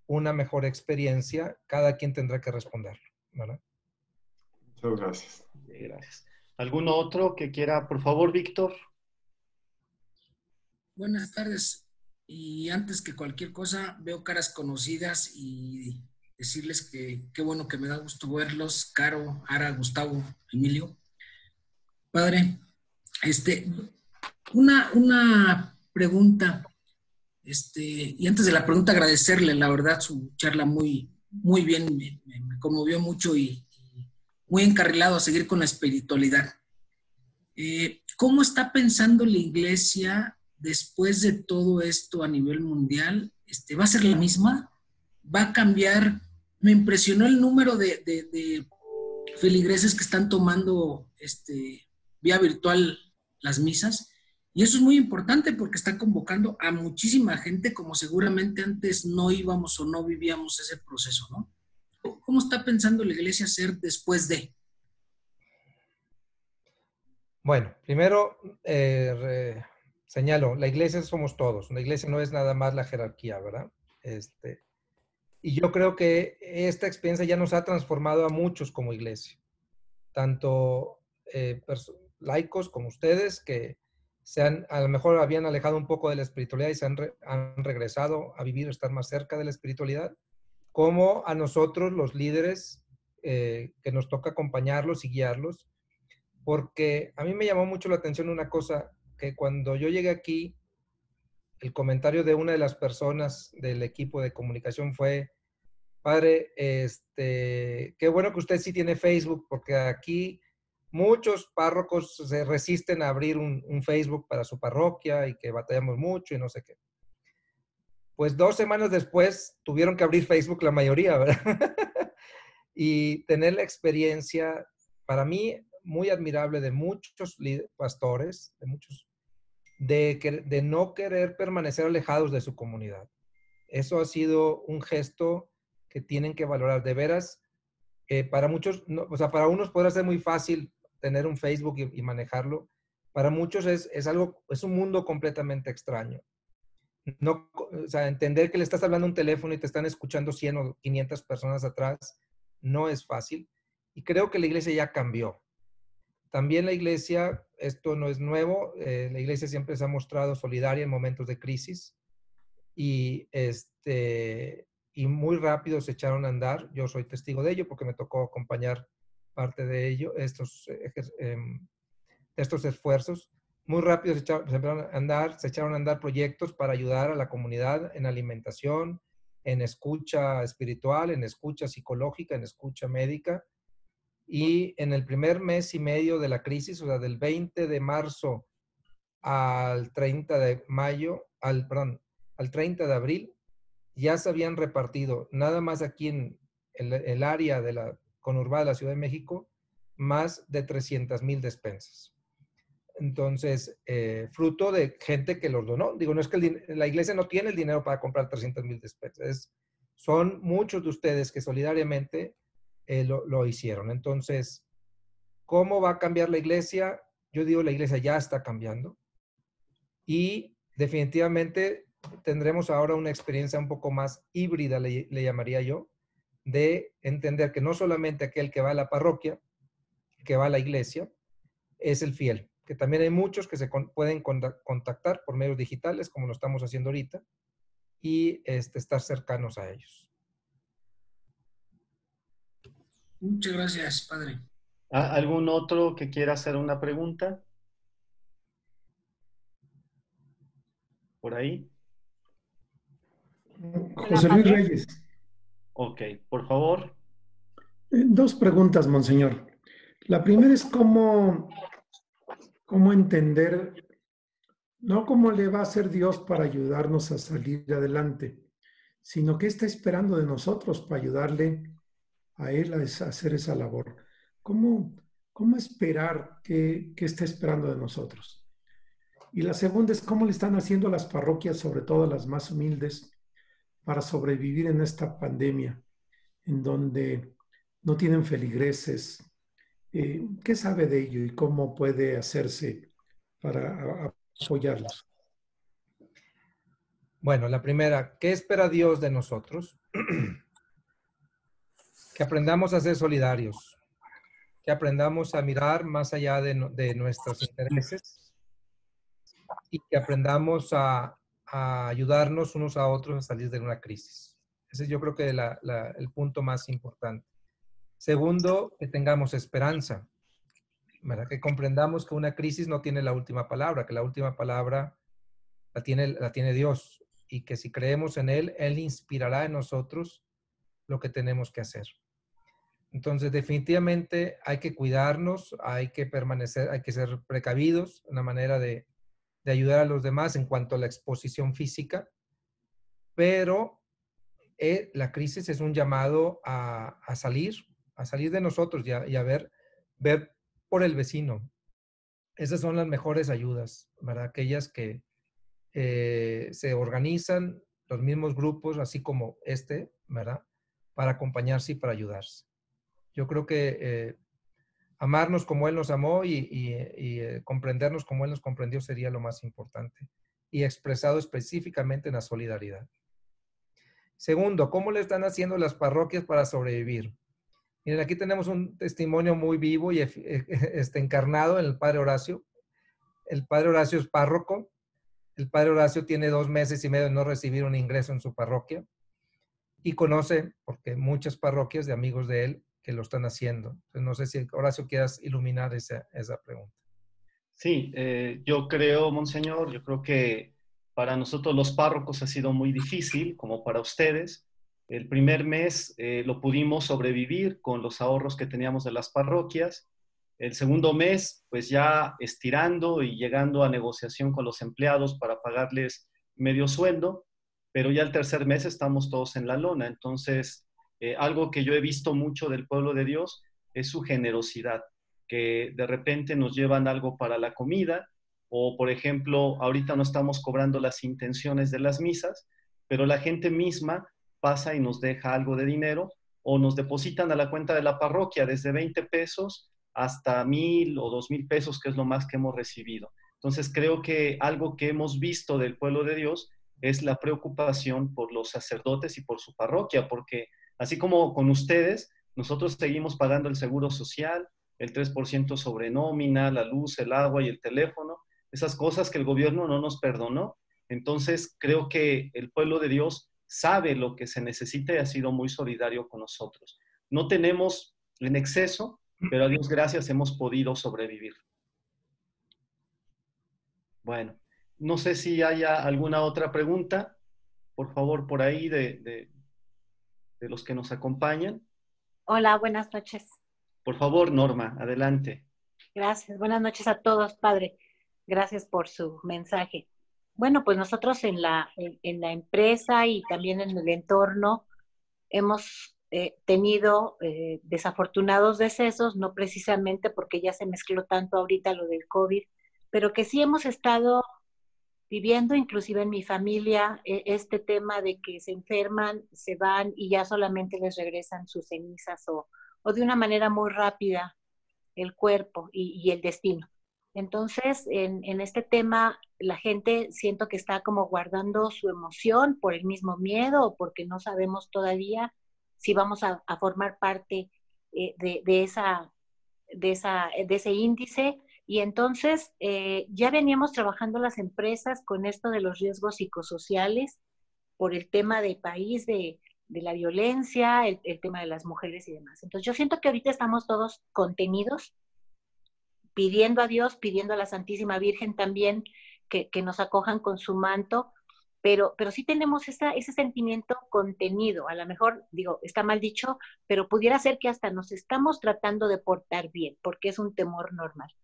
[SPEAKER 4] una mejor experiencia? Cada quien tendrá que responderlo, ¿verdad?
[SPEAKER 8] Muchas gracias.
[SPEAKER 3] Gracias. ¿Alguno otro que quiera? Por favor, Víctor.
[SPEAKER 9] Buenas tardes. Y antes que cualquier cosa, veo caras conocidas y decirles que qué bueno que me da gusto verlos. Caro, Ara, Gustavo, Emilio. Padre, una pregunta. Y antes de la pregunta, agradecerle, la verdad, su charla muy, muy bien, me conmovió mucho y muy encarrilado a seguir con la espiritualidad. ¿Cómo está pensando la iglesia después de todo esto a nivel mundial? ¿Va a ser la misma? ¿Va a cambiar? Me impresionó el número de feligreses que están tomando vía virtual las misas. Y eso es muy importante porque está convocando a muchísima gente como seguramente antes no íbamos o no vivíamos ese proceso, ¿no? ¿Cómo está pensando la iglesia hacer después de?
[SPEAKER 4] Bueno, primero señalo, la iglesia somos todos. La iglesia no es nada más la jerarquía, ¿verdad? Y yo creo que esta experiencia ya nos ha transformado a muchos como iglesia. Tanto laicos como ustedes que a lo mejor habían alejado un poco de la espiritualidad y se han regresado a vivir, a estar más cerca de la espiritualidad, como a nosotros los líderes que nos toca acompañarlos y guiarlos, porque a mí me llamó mucho la atención una cosa, que cuando yo llegué aquí, el comentario de una de las personas del equipo de comunicación fue: padre, qué bueno que usted sí tiene Facebook, porque aquí muchos párrocos se resisten a abrir un Facebook para su parroquia y que batallamos mucho y no sé qué. Pues 2 semanas después tuvieron que abrir Facebook la mayoría, ¿verdad? Y tener la experiencia, para mí, muy admirable de muchos pastores, de no querer permanecer alejados de su comunidad. Eso ha sido un gesto que tienen que valorar. De veras, para muchos, no, o sea, para unos podrá ser muy fácil tener un Facebook y manejarlo. Para muchos es un mundo completamente extraño. No, o sea, entender que le estás hablando a un teléfono y te están escuchando 100 o 500 personas atrás no es fácil. Y creo que la iglesia ya cambió. También la iglesia, esto no es nuevo, la iglesia siempre se ha mostrado solidaria en momentos de crisis y muy rápido se echaron a andar. Yo soy testigo de ello porque me tocó acompañar parte de ello, estos esfuerzos. Muy rápido se echaron a andar proyectos para ayudar a la comunidad en alimentación, en escucha espiritual, en escucha psicológica, en escucha médica. Y en el primer mes y medio de la crisis, o sea, del 20 de marzo al 30 de mayo, al 30 de abril, ya se habían repartido, nada más aquí en el área de la conurbada de la Ciudad de México, más de 300,000 despensas. Entonces, fruto de gente que los donó. Digo, no es que la iglesia no tiene el dinero para comprar 300,000 despensas, son muchos de ustedes que solidariamente lo hicieron. Entonces, ¿cómo va a cambiar la iglesia? Yo digo, la iglesia ya está cambiando y definitivamente tendremos ahora una experiencia un poco más híbrida, le llamaría yo, de entender que no solamente aquel que va a la parroquia, que va a la iglesia, es el fiel, que también hay muchos que se pueden contactar por medios digitales, como lo estamos haciendo ahorita, y estar cercanos a ellos.
[SPEAKER 9] Muchas gracias, padre.
[SPEAKER 3] ¿Algún otro que quiera hacer una pregunta? ¿Por ahí?
[SPEAKER 10] José Luis Reyes.
[SPEAKER 3] Ok, por favor.
[SPEAKER 10] Dos preguntas, monseñor. La primera es cómo entender, no cómo le va a hacer Dios para ayudarnos a salir adelante, sino qué está esperando de nosotros para ayudarle a Él a hacer esa labor. ¿Cómo esperar qué está esperando de nosotros? Y la segunda es cómo le están haciendo las parroquias, sobre todo las más humildes, para sobrevivir en esta pandemia, en donde no tienen feligreses. ¿Qué sabe de ello y cómo puede hacerse para apoyarlos?
[SPEAKER 4] Bueno, la primera, ¿qué espera Dios de nosotros? Que aprendamos a ser solidarios, que aprendamos a mirar más allá de nuestros intereses y que aprendamos a ayudarnos unos a otros a salir de una crisis. Ese yo creo que es el punto más importante. Segundo, que tengamos esperanza, ¿verdad? Que comprendamos que una crisis no tiene la última palabra, que la última palabra la tiene Dios y que si creemos en Él, Él inspirará en nosotros lo que tenemos que hacer. Entonces, definitivamente hay que cuidarnos, hay que permanecer, hay que ser precavidos, una manera de ayudar a los demás en cuanto a la exposición física, pero la crisis es un llamado a salir de nosotros y a ver por el vecino. Esas son las mejores ayudas, ¿verdad? Aquellas que se organizan, los mismos grupos, así como ¿verdad? Para acompañarse y para ayudarse. Yo creo que amarnos como Él nos amó y comprendernos como Él nos comprendió sería lo más importante y expresado específicamente en la solidaridad. Segundo, ¿cómo le están haciendo las parroquias para sobrevivir? Miren, aquí tenemos un testimonio muy vivo y encarnado en el Padre Horacio. El Padre Horacio es párroco. El Padre Horacio tiene 2 meses y medio de no recibir un ingreso en su parroquia y conoce, porque muchas parroquias de amigos de él que lo están haciendo. Entonces, no sé si Horacio quieras iluminar esa pregunta.
[SPEAKER 3] Sí, yo creo, monseñor, yo creo que para nosotros los párrocos ha sido muy difícil, como para ustedes. El primer mes lo pudimos sobrevivir con los ahorros que teníamos de las parroquias. El segundo mes, pues ya estirando y llegando a negociación con los empleados para pagarles medio sueldo, pero ya el tercer mes estamos todos en la lona. Entonces, algo que yo he visto mucho del pueblo de Dios es su generosidad, que de repente nos llevan algo para la comida, o por ejemplo, ahorita no estamos cobrando las intenciones de las misas, pero la gente misma pasa y nos deja algo de dinero, o nos depositan a la cuenta de la parroquia desde 20 pesos hasta 1,000 o 2,000 pesos, que es lo más que hemos recibido. Entonces creo que algo que hemos visto del pueblo de Dios es la preocupación por los sacerdotes y por su parroquia, porque así como con ustedes, nosotros seguimos pagando el seguro social, el 3% sobre nómina, la luz, el agua y el teléfono, esas cosas que el gobierno no nos perdonó. Entonces creo que el pueblo de Dios sabe lo que se necesita y ha sido muy solidario con nosotros. No tenemos en exceso, pero a Dios gracias hemos podido sobrevivir. Bueno, no sé si haya alguna otra pregunta, por favor, por ahí de los que nos acompañan.
[SPEAKER 11] Hola, buenas noches.
[SPEAKER 3] Por favor, Norma, adelante.
[SPEAKER 11] Gracias, buenas noches a todos, padre. Gracias por su mensaje. Bueno, pues nosotros en la empresa y también en el entorno hemos tenido desafortunados decesos, no precisamente porque ya se mezcló tanto ahorita lo del COVID, pero que sí hemos estado viviendo, inclusive en mi familia, este tema de que se enferman, se van y ya solamente les regresan sus cenizas o de una manera muy rápida el cuerpo y el destino. Entonces, en este tema, la gente siento que está como guardando su emoción por el mismo miedo o porque no sabemos todavía si vamos a formar parte de ese índice. Y entonces ya veníamos trabajando las empresas con esto de los riesgos psicosociales por el tema de país, de la violencia, el tema de las mujeres y demás. Entonces yo siento que ahorita estamos todos contenidos, pidiendo a Dios, pidiendo a la Santísima Virgen también que nos acojan con su manto, pero sí tenemos ese sentimiento contenido. A lo mejor, digo, está mal dicho, pero pudiera ser que hasta nos estamos tratando de portar bien, porque es un temor normal.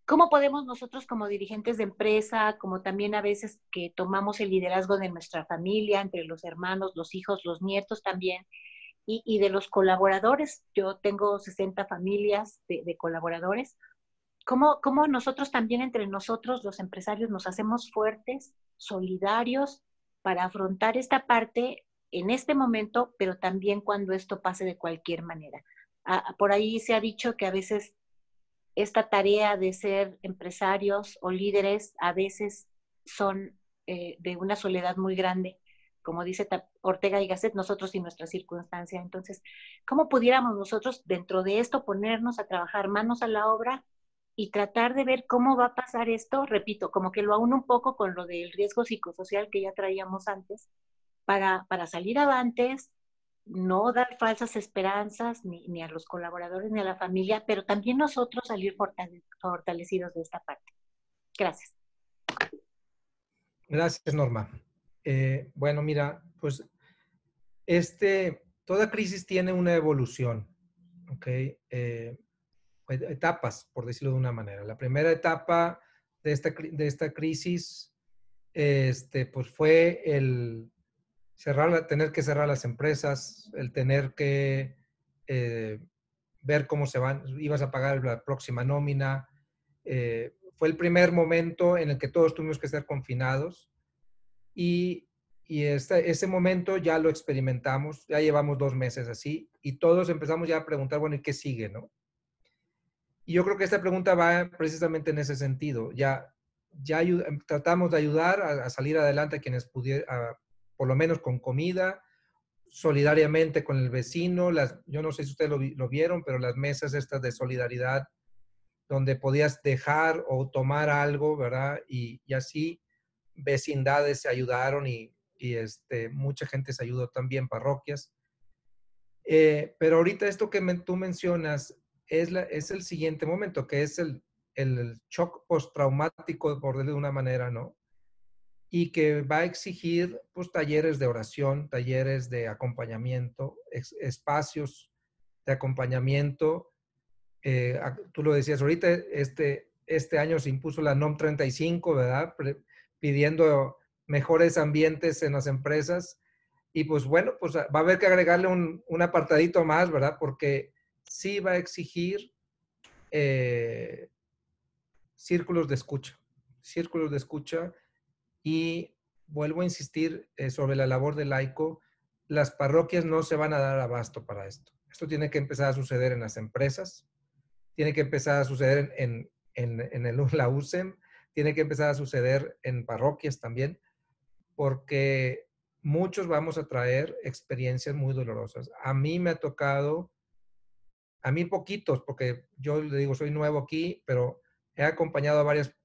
[SPEAKER 11] ¿Cómo podemos nosotros como dirigentes de empresa, como también a veces que tomamos el liderazgo de nuestra familia, entre los hermanos, los hijos, los nietos también, y de los colaboradores? Yo tengo 60 familias de colaboradores. ¿Cómo nosotros también entre nosotros, los empresarios, nos hacemos fuertes, solidarios, para afrontar esta parte en este momento, pero también cuando esto pase de cualquier manera? Por ahí se ha dicho que a veces esta tarea de ser empresarios o líderes a veces son de una soledad muy grande, como dice Ortega y Gasset, nosotros y nuestra circunstancia. Entonces, ¿cómo pudiéramos nosotros dentro de esto ponernos a trabajar manos a la obra y tratar de ver cómo va a pasar esto? Repito, como que lo aúno un poco con lo del riesgo psicosocial que ya traíamos antes, para salir avantes, no dar falsas esperanzas ni a los colaboradores ni a la familia, pero también nosotros salir fortalecidos de esta parte. Gracias.
[SPEAKER 4] Gracias, Norma. Bueno, mira, pues toda crisis tiene una evolución, ¿ok? Etapas, por decirlo de una manera. La primera etapa de esta crisis pues fue el tener que cerrar las empresas, el tener que ver cómo ibas a pagar la próxima nómina. Fue el primer momento en el que todos tuvimos que estar confinados y ese momento ya lo experimentamos, ya llevamos 2 meses así y todos empezamos ya a preguntar, bueno, ¿y qué sigue, no? Y yo creo que esta pregunta va precisamente en ese sentido. Ya tratamos de ayudar a salir adelante a quienes pudieran, por lo menos con comida, solidariamente con el vecino. Yo no sé si ustedes lo vieron, pero las mesas estas de solidaridad, donde podías dejar o tomar algo, ¿verdad? Y así vecindades se ayudaron y mucha gente se ayudó también, parroquias. Pero ahorita esto que tú mencionas es el siguiente momento, que es el shock postraumático, por decirlo de una manera, ¿no? Y que va a exigir pues talleres de oración, talleres de acompañamiento, espacios de acompañamiento. Tú lo decías ahorita, este año se impuso la NOM 35, ¿verdad? Pidiendo mejores ambientes en las empresas. Y pues bueno, pues va a haber que agregarle un apartadito más, ¿verdad? Porque sí va a exigir círculos de escucha. Y vuelvo a insistir sobre la labor del laico. Las parroquias no se van a dar abasto para esto. Esto tiene que empezar a suceder en las empresas, tiene que empezar a suceder en la USEM, tiene que empezar a suceder en parroquias también, porque muchos vamos a traer experiencias muy dolorosas. A mí me ha tocado, a mí poquitos, porque yo le digo, soy nuevo aquí, pero he acompañado a varias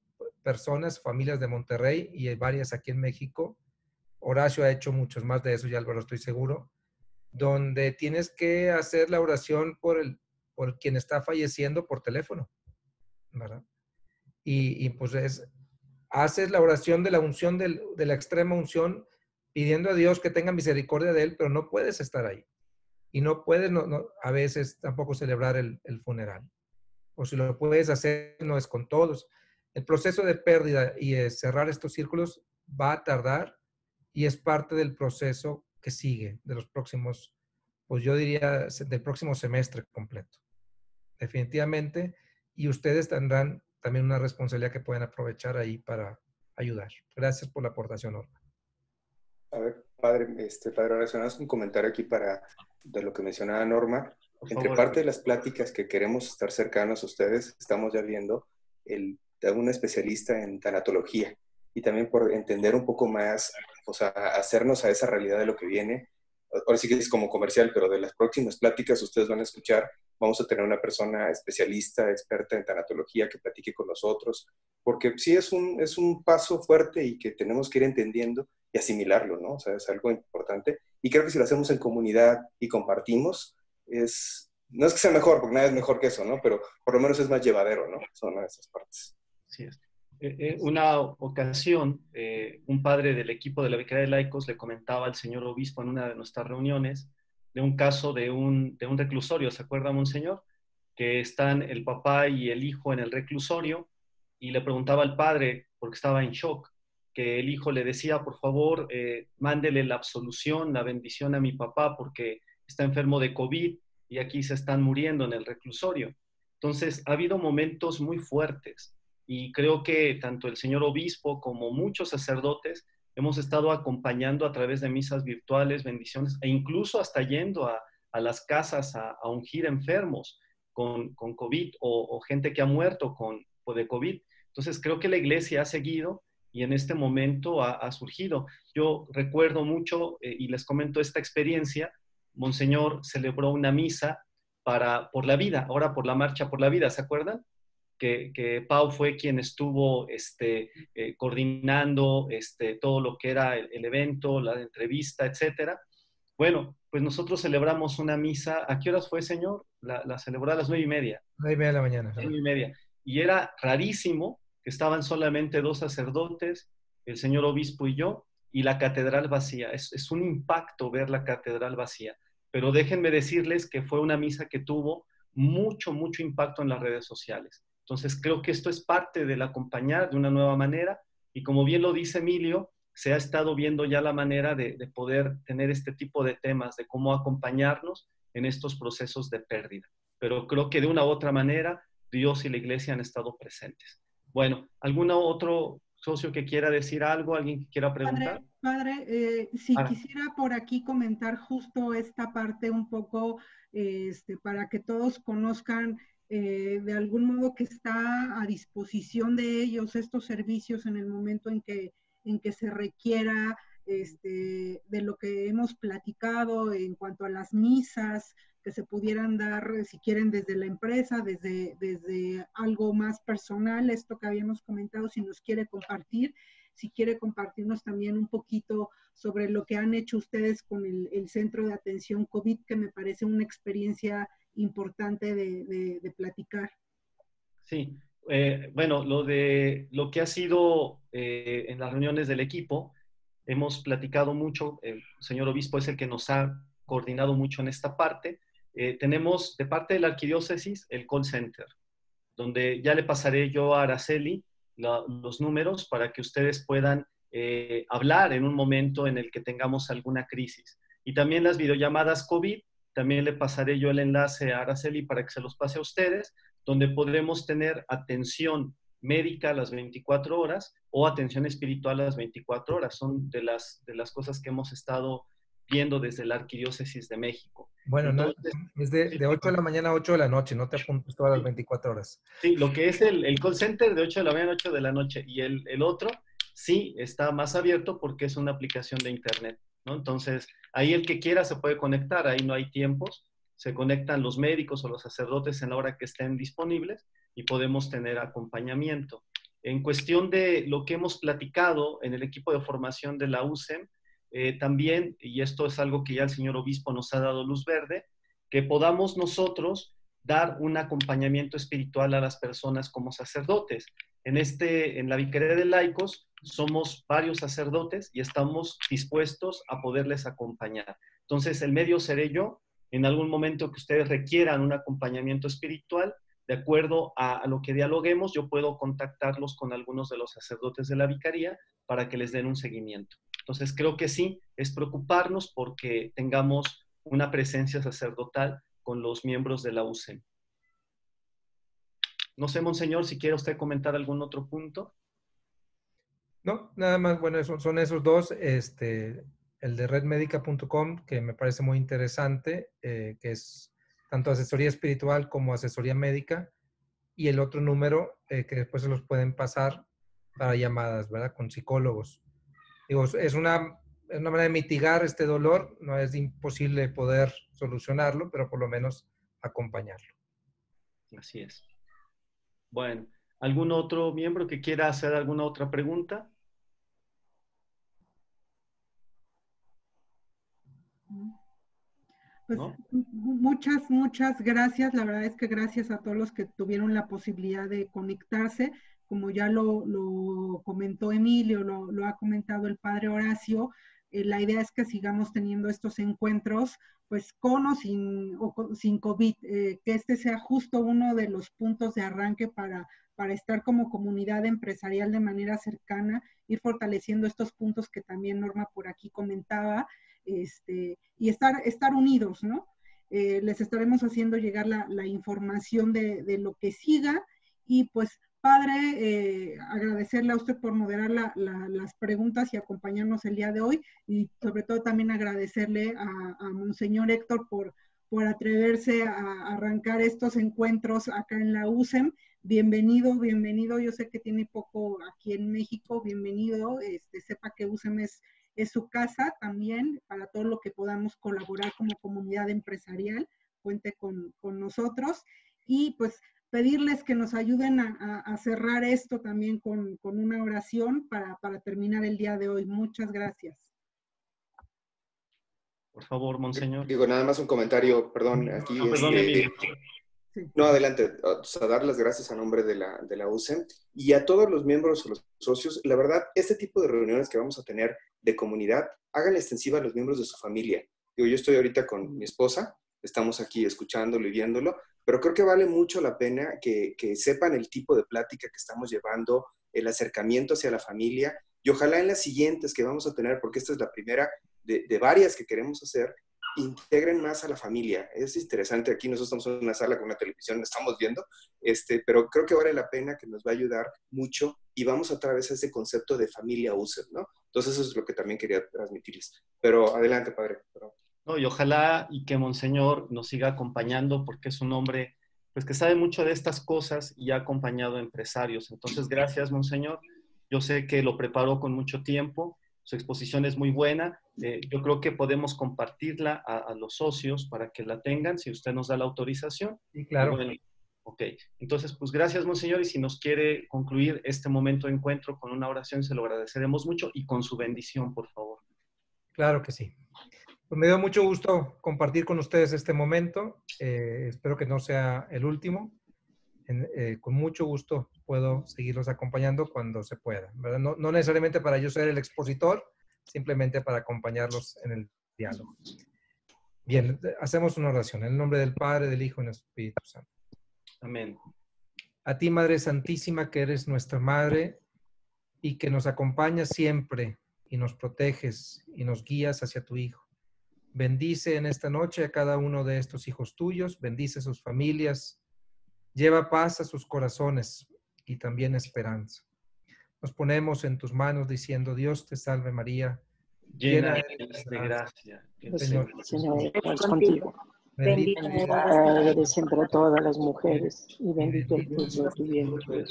[SPEAKER 4] personas, familias de Monterrey y varias aquí en México. Horacio ha hecho muchos más de eso, ya lo estoy seguro, donde tienes que hacer la oración por quien está falleciendo por teléfono, ¿verdad? Y pues haces la oración de la unción, de la extrema unción, pidiendo a Dios que tenga misericordia de él, pero no puedes estar ahí. Y no puedes a veces tampoco celebrar el funeral. O si lo puedes hacer, no es con todos. El proceso de pérdida y cerrar estos círculos va a tardar y es parte del proceso que sigue de los próximos, pues yo diría, del próximo semestre completo. Definitivamente. Y ustedes tendrán también una responsabilidad que pueden aprovechar ahí para ayudar. Gracias por la aportación, Norma.
[SPEAKER 2] A ver, padre, relacionados un comentario aquí de lo que mencionaba Norma. Entre parte de las pláticas que queremos estar cercanos a ustedes, estamos ya viendo de un especialista en tanatología y también por entender un poco más, o sea, hacernos a esa realidad de lo que viene. Ahora sí que es como comercial, pero de las próximas pláticas ustedes van a escuchar, vamos a tener una persona especialista, experta en tanatología que platique con nosotros, porque sí es un paso fuerte y que tenemos que ir entendiendo y asimilarlo, ¿no? O sea, es algo importante. Y creo que si lo hacemos en comunidad y compartimos, no es que sea mejor, porque nada es mejor que eso, ¿no? Pero por lo menos es más llevadero, ¿no? Son una de esas partes.
[SPEAKER 3] Sí es. Una ocasión, un padre del equipo de la Vicaría de Laicos le comentaba al señor obispo en una de nuestras reuniones de un caso de un reclusorio, ¿se acuerda, monseñor? Que están el papá y el hijo en el reclusorio y le preguntaba al padre, porque estaba en shock, que el hijo le decía, por favor, mándele la absolución, la bendición a mi papá porque está enfermo de COVID y aquí se están muriendo en el reclusorio. Entonces, ha habido momentos muy fuertes y creo que tanto el señor obispo como muchos sacerdotes hemos estado acompañando a través de misas virtuales, bendiciones, e incluso hasta yendo a las casas a ungir enfermos con COVID o gente que ha muerto de COVID. Entonces, creo que la iglesia ha seguido y en este momento ha surgido. Yo recuerdo mucho, y les comento esta experiencia, Monseñor celebró una misa por la vida, ahora por la Marcha por la Vida, ¿se acuerdan? Que Pau fue quien estuvo coordinando todo lo que era el evento, la entrevista, etcétera. Bueno, pues nosotros celebramos una misa. ¿A qué horas fue, señor? La celebró a las 9:30.
[SPEAKER 4] 9:30 de la mañana.
[SPEAKER 3] 9:30. Y era rarísimo que estaban solamente 2 sacerdotes, el señor obispo y yo, y la catedral vacía. Es un impacto ver la catedral vacía. Pero déjenme decirles que fue una misa que tuvo mucho, mucho impacto en las redes sociales. Entonces, creo que esto es parte del acompañar de una nueva manera. Y como bien lo dice Emilio, se ha estado viendo ya la manera de poder tener este tipo de temas, de cómo acompañarnos en estos procesos de pérdida. Pero creo que de una u otra manera, Dios y la iglesia han estado presentes. Bueno, ¿algún otro socio que quiera decir algo? ¿Alguien que quiera preguntar?
[SPEAKER 1] Padre, si quisiera por aquí comentar justo esta parte un poco, para que todos conozcan de algún modo que está a disposición de ellos estos servicios en el momento en que se requiera de lo que hemos platicado en cuanto a las misas que se pudieran dar, si quieren, desde la empresa, desde algo más personal, esto que habíamos comentado, si nos quiere compartir, si quiere compartirnos también un poquito sobre lo que han hecho ustedes con el Centro de Atención COVID, que me parece una experiencia importante de platicar.
[SPEAKER 3] Sí, bueno, lo que ha sido en las reuniones del equipo, hemos platicado mucho, el señor obispo es el que nos ha coordinado mucho en esta parte. Tenemos de parte de la arquidiócesis el call center, donde ya le pasaré yo a Araceli los números para que ustedes puedan hablar en un momento en el que tengamos alguna crisis. Y también las videollamadas COVID, también le pasaré yo el enlace a Araceli para que se los pase a ustedes, donde podremos tener atención médica a las 24 horas o atención espiritual a las 24 horas. Son de las cosas que hemos estado viendo desde la Arquidiócesis de México.
[SPEAKER 4] Bueno, entonces, es de 8 de la mañana a 8 de la noche, no te apuntes todas las 24 horas.
[SPEAKER 3] Sí, lo que es el call center de 8 de la mañana a 8 de la noche y el otro sí está más abierto porque es una aplicación de internet, ¿no? Entonces, ahí el que quiera se puede conectar, ahí no hay tiempos, se conectan los médicos o los sacerdotes en la hora que estén disponibles y podemos tener acompañamiento. En cuestión de lo que hemos platicado en el equipo de formación de la USEM, también, y esto es algo que ya el señor obispo nos ha dado luz verde, que podamos nosotros dar un acompañamiento espiritual a las personas como sacerdotes. En la Vicaría de Laicos somos varios sacerdotes y estamos dispuestos a poderles acompañar. Entonces, el medio seré yo. En algún momento que ustedes requieran un acompañamiento espiritual, de acuerdo a lo que dialoguemos, yo puedo contactarlos con algunos de los sacerdotes de la Vicaría para que les den un seguimiento. Entonces, creo que sí, es preocuparnos porque tengamos una presencia sacerdotal con los miembros de la USEM. No sé, monseñor, si quiere usted comentar algún otro punto.
[SPEAKER 4] No, nada más, bueno, son esos dos, el de redmedica.com, que me parece muy interesante, que es tanto asesoría espiritual como asesoría médica, y el otro número que después se los pueden pasar para llamadas, ¿verdad? Con psicólogos. Digo, es una manera de mitigar este dolor, no es imposible poder solucionarlo, pero por lo menos acompañarlo.
[SPEAKER 3] Así es. Bueno, ¿algún otro miembro que quiera hacer alguna otra pregunta?
[SPEAKER 1] Pues
[SPEAKER 3] ¿No?
[SPEAKER 1] muchas gracias. La verdad es que gracias a todos los que tuvieron la posibilidad de conectarse. Como ya lo comentó Emilio, lo ha comentado el padre Horacio, la idea es que sigamos teniendo estos encuentros, pues con o sin COVID, que este sea justo uno de los puntos de arranque para estar como comunidad empresarial de manera cercana, ir fortaleciendo estos puntos que también Norma por aquí comentaba, y estar unidos, ¿no? Les estaremos haciendo llegar la información de lo que siga, y pues padre, agradecerle a usted por moderar las preguntas y acompañarnos el día de hoy, y sobre todo también agradecerle a Monseñor Héctor por atreverse a arrancar estos encuentros acá en la USEM. Bienvenido, bienvenido. Yo sé que tiene poco aquí en México, bienvenido. Sepa que USEM es su casa también, para todo lo que podamos colaborar como comunidad empresarial, cuente con nosotros, y pues pedirles que nos ayuden a cerrar esto también con una oración para terminar el día de hoy. Muchas gracias.
[SPEAKER 3] Por favor, Monseñor.
[SPEAKER 2] Digo, nada más un comentario, perdón, aquí.
[SPEAKER 3] No, perdón, Emilio.
[SPEAKER 2] No, adelante. O sea, dar las gracias a nombre de la USEM y a todos los miembros o los socios. La verdad, este tipo de reuniones que vamos a tener de comunidad, háganla extensiva a los miembros de su familia. Digo, yo estoy ahorita con mi esposa, estamos aquí escuchándolo y viéndolo, pero creo que vale mucho la pena que sepan el tipo de plática que estamos llevando, el acercamiento hacia la familia, y ojalá en las siguientes que vamos a tener, porque esta es la primera de varias que queremos hacer, integren más a la familia. Es interesante, aquí nosotros estamos en una sala con una televisión, estamos viendo, pero creo que vale la pena, que nos va a ayudar mucho, y vamos otra vez a ese concepto de familia USEM, ¿no? Entonces eso es lo que también quería transmitirles. Pero adelante, padre.
[SPEAKER 3] No, y ojalá y que Monseñor nos siga acompañando, porque es un hombre pues, que sabe mucho de estas cosas y ha acompañado a empresarios. Entonces, gracias, Monseñor. Yo sé que lo preparó con mucho tiempo, su exposición es muy buena. Yo creo que podemos compartirla a los socios para que la tengan, si usted nos da la autorización.
[SPEAKER 4] Sí, claro.
[SPEAKER 3] Bueno, ok, entonces, pues gracias, Monseñor, y si nos quiere concluir este momento de encuentro con una oración, se lo agradeceremos mucho, y con su bendición, por favor.
[SPEAKER 4] Claro que sí. Pues me dio mucho gusto compartir con ustedes este momento. Espero que no sea el último. Con mucho gusto puedo seguirlos acompañando cuando se pueda, ¿verdad? No necesariamente para yo ser el expositor, simplemente para acompañarlos en el diálogo. Bien, hacemos una oración. En el nombre del Padre, del Hijo y del Espíritu Santo.
[SPEAKER 3] Amén.
[SPEAKER 4] A ti, Madre Santísima, que eres nuestra Madre y que nos acompañas siempre y nos proteges y nos guías hacia tu Hijo. Bendice en esta noche a cada uno de estos hijos tuyos, bendice sus familias, lleva paz a sus corazones y también esperanza. Nos ponemos en tus manos diciendo: Dios te salve María,
[SPEAKER 3] llena eres de gracia.
[SPEAKER 12] El Señor es contigo.
[SPEAKER 11] Bendita
[SPEAKER 12] eres entre todas las mujeres y bendito el fruto de tu vientre.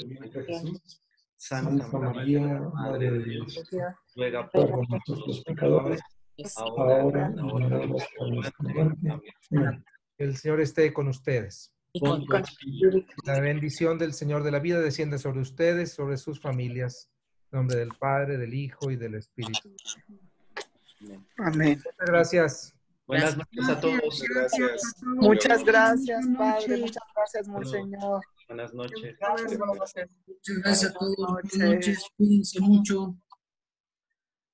[SPEAKER 3] Santa María, Madre de Dios, ruega por nosotros los pecadores, ahora y en la hora de nuestra muerte. Amén.
[SPEAKER 4] El Señor esté con ustedes.
[SPEAKER 3] Con tu espíritu.
[SPEAKER 4] La bendición del Señor de la vida desciende sobre ustedes, sobre sus familias. En nombre del Padre, del Hijo y del Espíritu.
[SPEAKER 12] Amén.
[SPEAKER 4] Muchas gracias.
[SPEAKER 3] Buenas noches a todos.
[SPEAKER 2] Gracias.
[SPEAKER 12] Muchas gracias, Padre. Muchas gracias, Monseñor.
[SPEAKER 3] Buenas noches.
[SPEAKER 9] Muchas gracias a todos. Buenas noches. Cuídense mucho.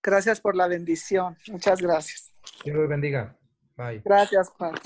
[SPEAKER 12] Gracias por la bendición. Muchas gracias.
[SPEAKER 4] Dios los bendiga. Bye.
[SPEAKER 12] Gracias, Padre.